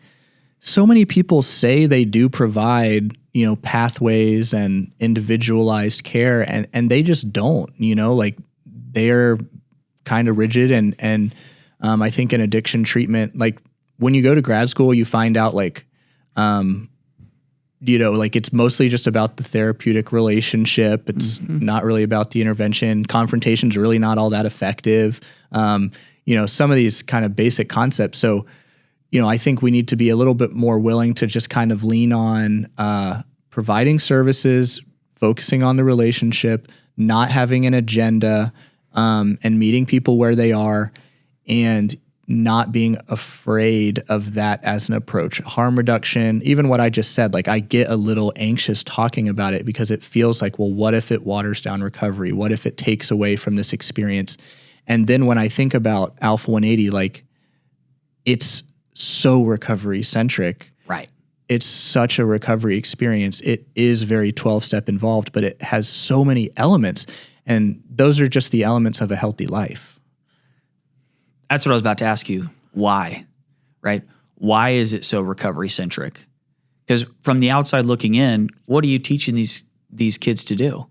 so many people say they do provide, pathways and individualized care, and they just don't, like they're kind of rigid. And I think in addiction treatment, like when you go to grad school, you find out like, like it's mostly just about the therapeutic relationship. It's not really about the intervention. Confrontation's really not all that effective. Some of these kind of basic concepts. So, I think we need to be a little bit more willing to just kind of lean on providing services, focusing on the relationship, not having an agenda, and meeting people where they are, and not being afraid of that as an approach. Harm reduction, even what I just said, like I get a little anxious talking about it because it feels like, well, what if it waters down recovery? What if it takes away from this experience? And then when I think about Alpha 180, like it's so recovery centric. Right. It's such a recovery experience. It is very 12-step involved, but it has so many elements. And those are just the elements of a healthy life. That's what I was about to ask you. Why? Right? Why is it so recovery centric? Because from the outside looking in, what are you teaching these kids to do?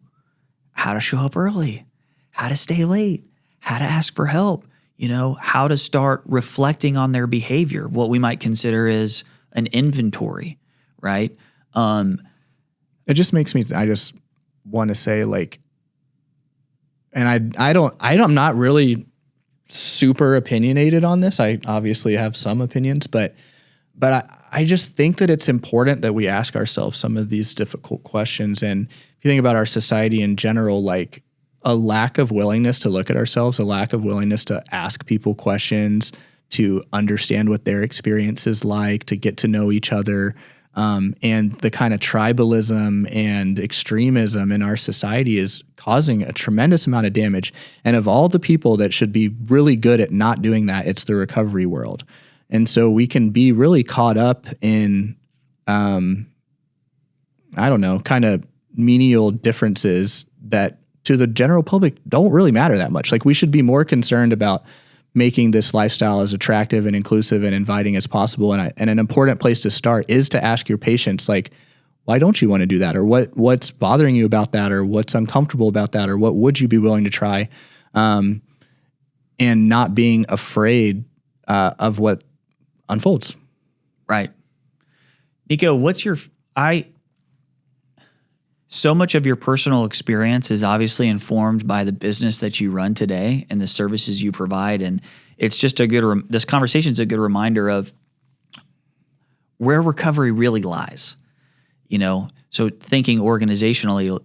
How to show up early, how to stay late, how to ask for help, how to start reflecting on their behavior, what we might consider as an inventory, right? It just makes me, I just want to say and I'm not really super opinionated on this. I obviously have some opinions, but I just think that it's important that we ask ourselves some of these difficult questions. And if you think about our society in general, a lack of willingness to look at ourselves, a lack of willingness to ask people questions, to understand what their experience is like, to get to know each other, and the kind of tribalism and extremism in our society is causing a tremendous amount of damage. And of all the people that should be really good at not doing that, it's the recovery world. And so we can be really caught up in, kind of menial differences that to the general public don't really matter that much. We should be more concerned about making this lifestyle as attractive and inclusive and inviting as possible. And an important place to start is to ask your patients, why don't you want to do that? Or what's bothering you about that? Or what's uncomfortable about that? Or what would you be willing to try? And not being afraid of what unfolds. Right. Nico, so much of your personal experience is obviously informed by the business that you run today and the services you provide. And it's just this conversation is a good reminder of where recovery really lies. So thinking organizationally,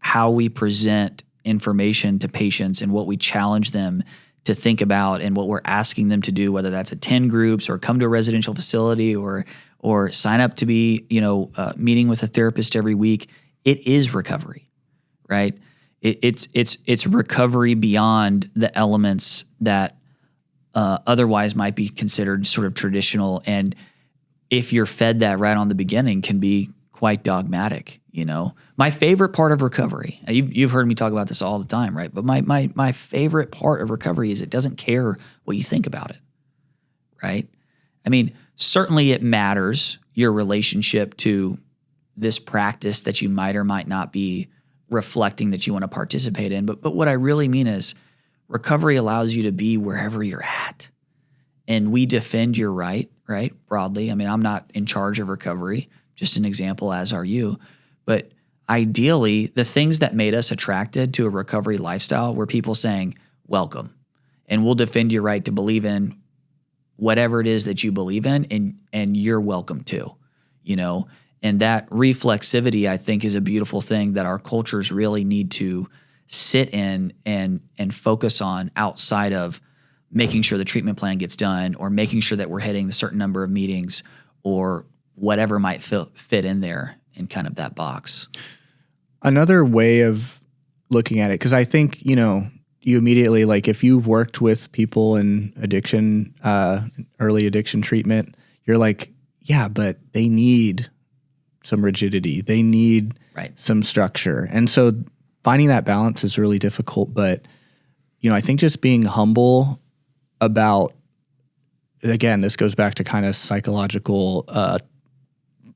how we present information to patients and what we challenge them to think about and what we're asking them to do, whether that's attend groups or come to a residential facility or sign up to be, meeting with a therapist every week. It is recovery, right? It's recovery beyond the elements that otherwise might be considered sort of traditional. And if you're fed that right on the beginning, can be quite dogmatic. My favorite part of recovery, you've heard me talk about this all the time, right? But my favorite part of recovery is it doesn't care what you think about it, right? I mean, certainly it matters your relationship to this practice that you might or might not be reflecting that you want to participate in. But what I really mean is recovery allows you to be wherever you're at. And we defend your right, broadly. I mean, I'm not in charge of recovery, just an example, as are you. But ideally, the things that made us attracted to a recovery lifestyle were people saying, welcome. And we'll defend your right to believe in whatever it is that you believe in, and you're welcome too, And that reflexivity, I think, is a beautiful thing that our cultures really need to sit in and focus on outside of making sure the treatment plan gets done or making sure that we're hitting a certain number of meetings or whatever might fit in there in kind of that box. Another way of looking at it, because I think, you immediately, if you've worked with people in addiction, early addiction treatment, you're like, yeah, but they need some rigidity. They need some structure. And so finding that balance is really difficult. But, I think just being humble about, again, this goes back to kind of psychological,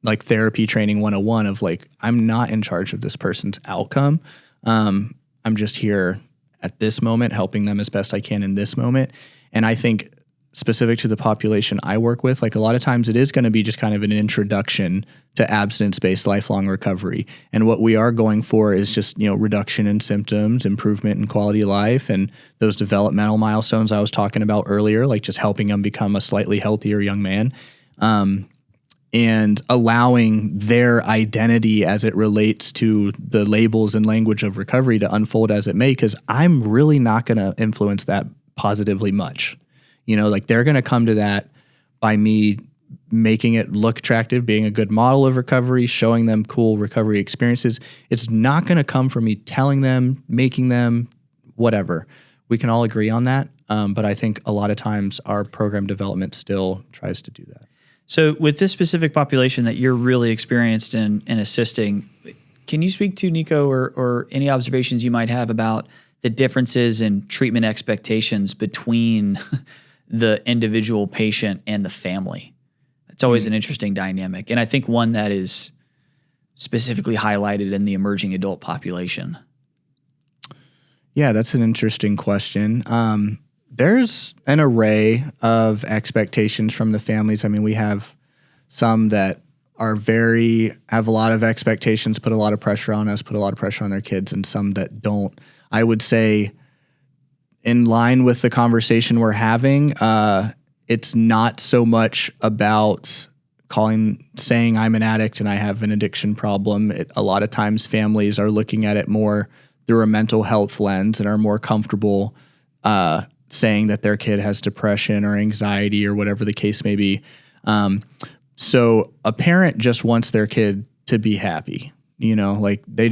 therapy training 101 of I'm not in charge of this person's outcome. I'm just here at this moment, helping them as best I can in this moment. And I think specific to the population I work with, a lot of times it is going to be just kind of an introduction to abstinence-based lifelong recovery. And what we are going for is just, reduction in symptoms, improvement in quality of life, and those developmental milestones I was talking about earlier, just helping them become a slightly healthier young man. And allowing their identity as it relates to the labels and language of recovery to unfold as it may, because I'm really not going to influence that positively much. They're going to come to that by me making it look attractive, being a good model of recovery, showing them cool recovery experiences. It's not going to come from me telling them, making them, whatever. We can all agree on that. But I think a lot of times our program development still tries to do that. So with this specific population that you're really experienced in assisting, can you speak to, Nico, or any observations you might have about the differences in treatment expectations between the individual patient and the family? It's always an interesting dynamic. And I think one that is specifically highlighted in the emerging adult population. Yeah, that's an interesting question. There's an array of expectations from the families. I mean, we have some that have a lot of expectations, put a lot of pressure on us, put a lot of pressure on their kids, and some that don't. I would say, in line with the conversation we're having, it's not so much about saying I'm an addict and I have an addiction problem. A lot of times families are looking at it more through a mental health lens and are more comfortable saying that their kid has depression or anxiety or whatever the case may be. So a parent just wants their kid to be happy, like they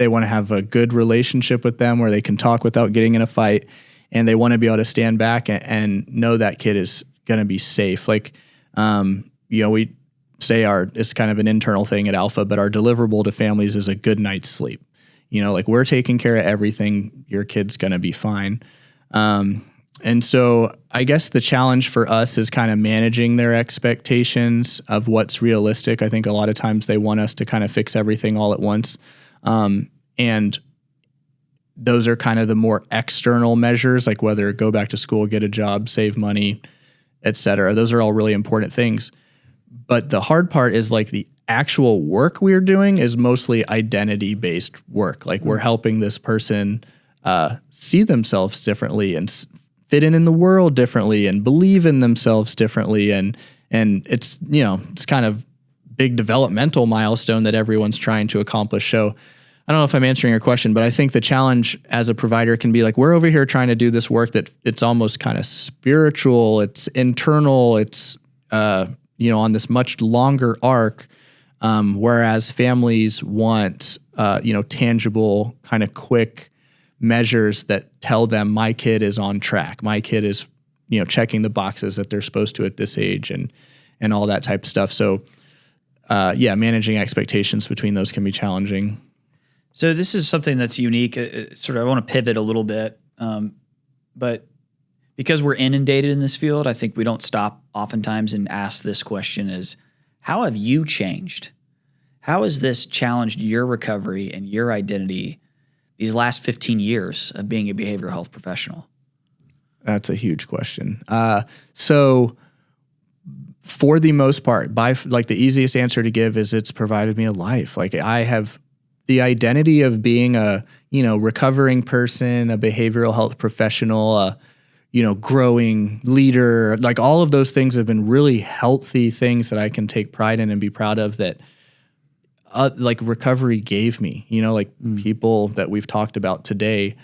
want to have a good relationship with them where they can talk without getting in a fight, and they want to be able to stand back and know that kid is going to be safe. Like, we say it's kind of an internal thing at Alpha, but our deliverable to families is a good night's sleep. Like we're taking care of everything. Your kid's going to be fine. And so I guess the challenge for us is kind of managing their expectations of what's realistic. I think a lot of times they want us to kind of fix everything all at once. And those are kind of the more external measures, like whether go back to school, get a job, save money, et cetera. Those are all really important things. But the hard part is like the actual work we're doing is mostly identity-based work. Like we're helping this person see themselves differently and fit in the world differently and believe in themselves differently. And it's, it's kind of big developmental milestone that everyone's trying to accomplish. So I don't know if I'm answering your question, but I think the challenge as a provider can be like, we're over here trying to do this work that it's almost kind of spiritual, it's internal, it's, on this much longer arc. Whereas families want, tangible kind of quick measures that tell them my kid is on track. My kid is, checking the boxes that they're supposed to at this age and all that type of stuff. So, managing expectations between those can be challenging. So this is something that's unique. I want to pivot a little bit, but because we're inundated in this field, I think we don't stop oftentimes and ask this question is, how have you changed? How has this challenged your recovery and your identity these last 15 years of being a behavioral health professional? That's a huge question. So for the most part, the easiest answer to give is it's provided me a life. Like I have the identity of being a, recovering person, a behavioral health professional, growing leader. Like all of those things have been really healthy things that I can take pride in and be proud of that, recovery gave me, people that we've talked about today,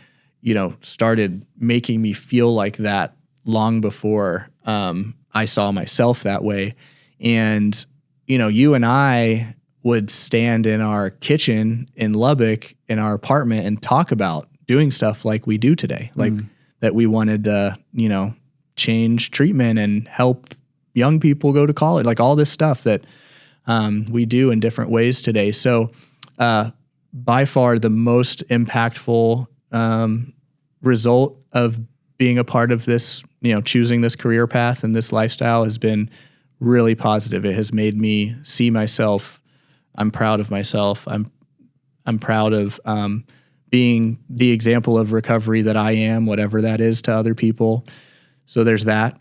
started making me feel like that long before I saw myself that way. And, you and I would stand in our kitchen in Lubbock in our apartment and talk about doing stuff like we do today, like that we wanted to, change treatment and help young people go to college, like all this stuff that we do in different ways today. So by far the most impactful result of being a part of this, choosing this career path and this lifestyle has been really positive. It has made me see myself. I'm proud of myself. I'm proud of being the example of recovery that I am, whatever that is to other people. So there's that.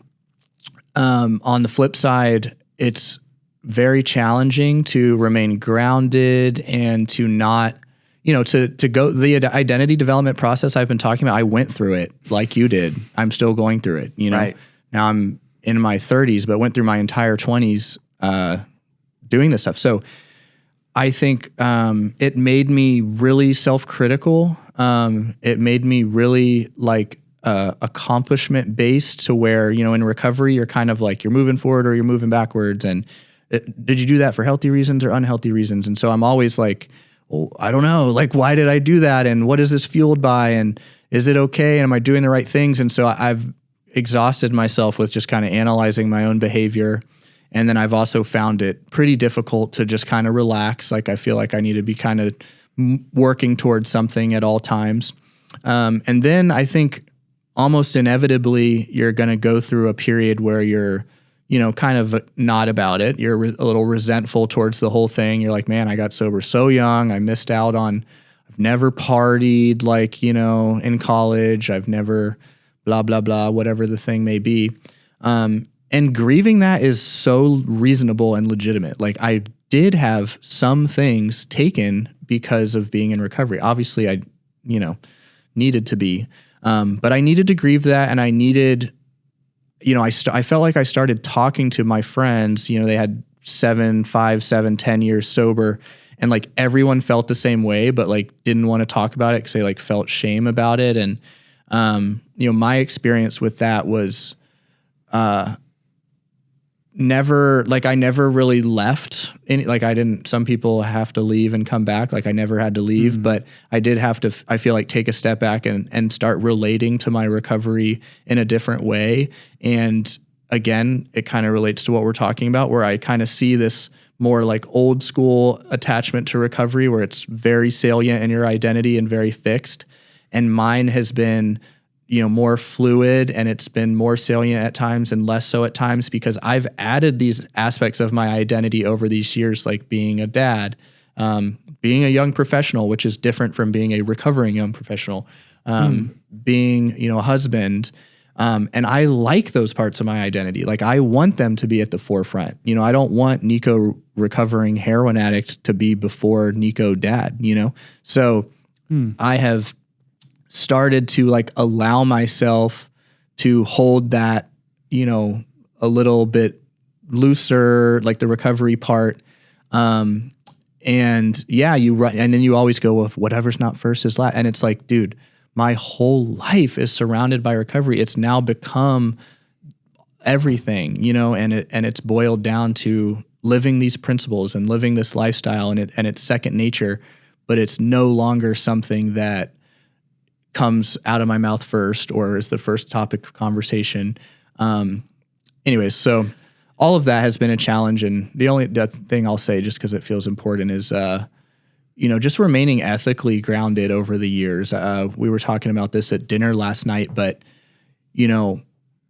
On the flip side, it's very challenging to remain grounded and to not, to go the identity development process I've been talking about. I went through it like you did. I'm still going through it. Right. Now I'm in my 30s, but went through my entire 20s doing this stuff. So I think it made me really self-critical. It made me really accomplishment based to where, in recovery, you're kind of like you're moving forward or you're moving backwards. And did you do that for healthy reasons or unhealthy reasons? And so I'm always like, well, I don't know, why did I do that? And what is this fueled by? And is it okay? And am I doing the right things? And so I've exhausted myself with just kind of analyzing my own behavior. And then I've also found it pretty difficult to just kind of relax. Like I feel like I need to be kind of working towards something at all times. And then I think almost inevitably you're going to go through a period where you're kind of not about it. You're a little resentful towards the whole thing. You're like, man, I got sober so young. I missed out on, I've never partied like, in college. I've never blah, blah, blah, whatever the thing may be. And grieving that is so reasonable and legitimate. Like I did have some things taken because of being in recovery. Obviously I, needed to be, but I needed to grieve that. And I needed, I felt like I started talking to my friends, they had 5, 7, 10 years sober, and like everyone felt the same way, but like didn't want to talk about it because they like felt shame about it. And, my experience with that was, I never really left any, like some people have to leave and come back. Like I never had to leave, but I did have to, I feel like take a step back and start relating to my recovery in a different way. And again, it kind of relates to what we're talking about, where I kind of see this more like old school attachment to recovery, where it's very salient in your identity and very fixed. And mine has been, more fluid, and it's been more salient at times and less so at times, because I've added these aspects of my identity over these years, like being a dad, being a young professional, which is different from being a recovering young professional, being, a husband. And I like those parts of my identity. Like I want them to be at the forefront. I don't want Nico recovering heroin addict to be before Nico dad, So I have started to like allow myself to hold that, a little bit looser, like the recovery part. And yeah, and then you always go with whatever's not first is last. And it's like, dude, my whole life is surrounded by recovery. It's now become everything, and it's boiled down to living these principles and living this lifestyle, and it's second nature, but it's no longer something that comes out of my mouth first or is the first topic of conversation. Anyways, so all of that has been a challenge. And the thing I'll say, just because it feels important, is, just remaining ethically grounded over the years. We were talking about this at dinner last night, but,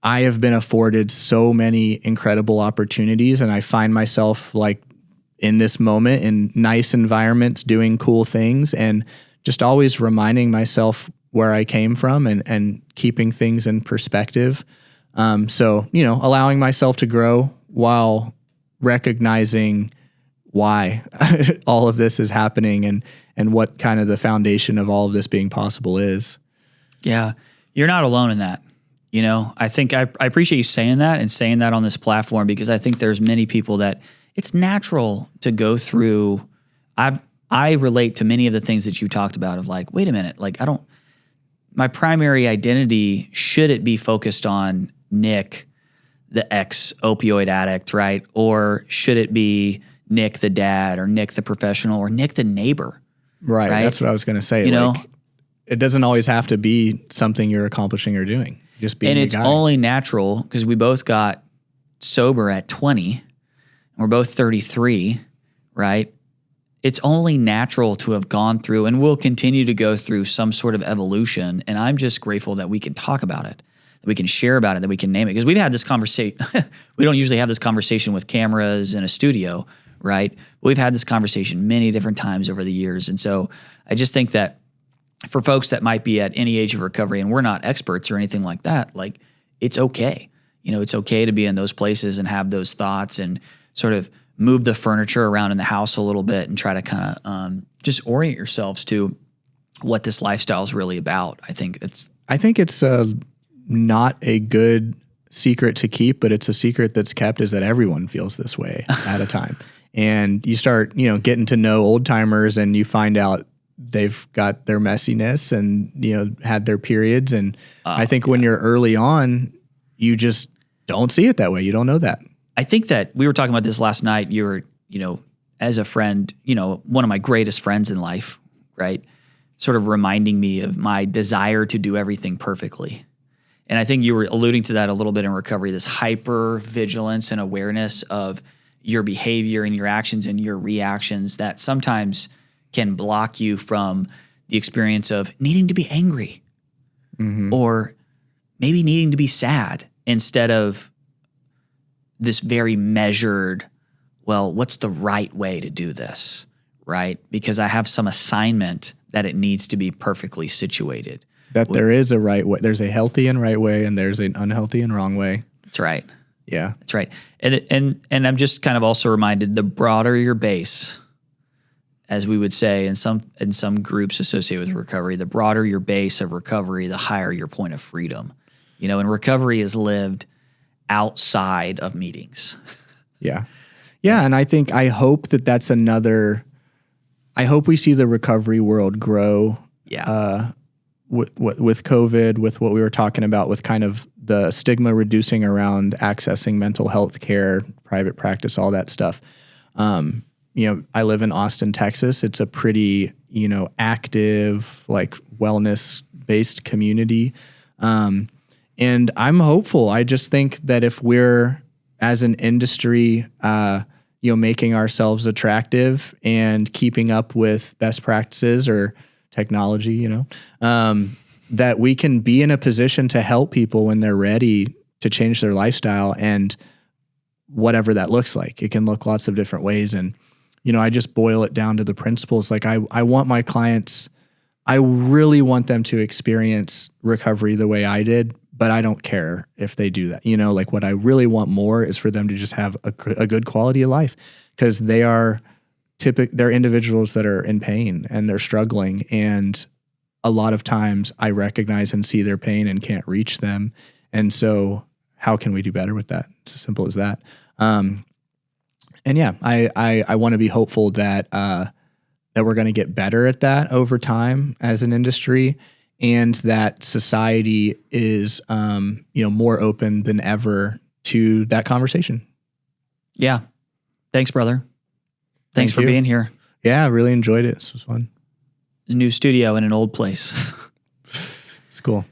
I have been afforded so many incredible opportunities, and I find myself like in this moment in nice environments doing cool things, and just always reminding myself where I came from and keeping things in perspective. So, allowing myself to grow while recognizing why all of this is happening and what kind of the foundation of all of this being possible is. Yeah. You're not alone in that. I think I appreciate you saying that and saying that on this platform, because I think there's many people that it's natural to go through. I relate to many of the things that you talked about of like, wait a minute, like my primary identity, should it be focused on Nick, the ex-opioid addict, right? Or should it be Nick the dad, or Nick the professional, or Nick the neighbor? Right. That's what I was going to say. It doesn't always have to be something you're accomplishing or doing. Just being and it's only natural because we both got sober at 20. And we're both 33, right? It's only natural to have gone through, and we'll continue to go through some sort of evolution. And I'm just grateful that we can talk about it, that we can share about it, that we can name it. Because we've had this conversation. We don't usually have this conversation with cameras in a studio, right? But we've had this conversation many different times over the years. And so I just think that for folks that might be at any age of recovery, and we're not experts or anything like that, like it's okay. It's okay to be in those places and have those thoughts and sort of move the furniture around in the house a little bit and try to kind of just orient yourselves to what this lifestyle is really about. I think it's not a good secret to keep, but it's a secret that's kept, is that everyone feels this way at a time. And you start, getting to know old timers, and you find out they've got their messiness and, had their periods. And I think when you're early on, you just don't see it that way. You don't know that. I think that we were talking about this last night. You were, as a friend, one of my greatest friends in life, right? Sort of reminding me of my desire to do everything perfectly. And I think you were alluding to that a little bit in recovery, this hyper vigilance and awareness of your behavior and your actions and your reactions that sometimes can block you from the experience of needing to be angry, or maybe needing to be sad, instead of this very measured, well, what's the right way to do this, right? Because I have some assignment that it needs to be perfectly situated. That there is a right way. There's a healthy and right way, and there's an unhealthy and wrong way. That's right. Yeah. That's right. And I'm just kind of also reminded, the broader your base, as we would say in some groups associated with recovery, the broader your base of recovery, the higher your point of freedom. And recovery is lived outside of meetings. Yeah. Yeah. And I hope that's I hope we see the recovery world grow. Yeah. With COVID, with what we were talking about, with kind of the stigma reducing around accessing mental health care, private practice, all that stuff. I live in Austin, Texas. It's a pretty, active, like wellness-based community. And I'm hopeful. I just think that if we're, as an industry, making ourselves attractive and keeping up with best practices or technology, that we can be in a position to help people when they're ready to change their lifestyle, and whatever that looks like. It can look lots of different ways. And, I just boil it down to the principles. Like I want my clients, I really want them to experience recovery the way I did, but I don't care if they do that. Like what I really want more is for them to just have a good quality of life, because they're individuals that are in pain and they're struggling. And a lot of times I recognize and see their pain and can't reach them. And so how can we do better with that? It's as simple as that. And yeah, I want to be hopeful that we're going to get better at that over time as an industry, and that society is, more open than ever to that conversation. Yeah. Thanks, brother. Thanks for being here. Yeah, I really enjoyed it. This was fun. A new studio in an old place. It's cool.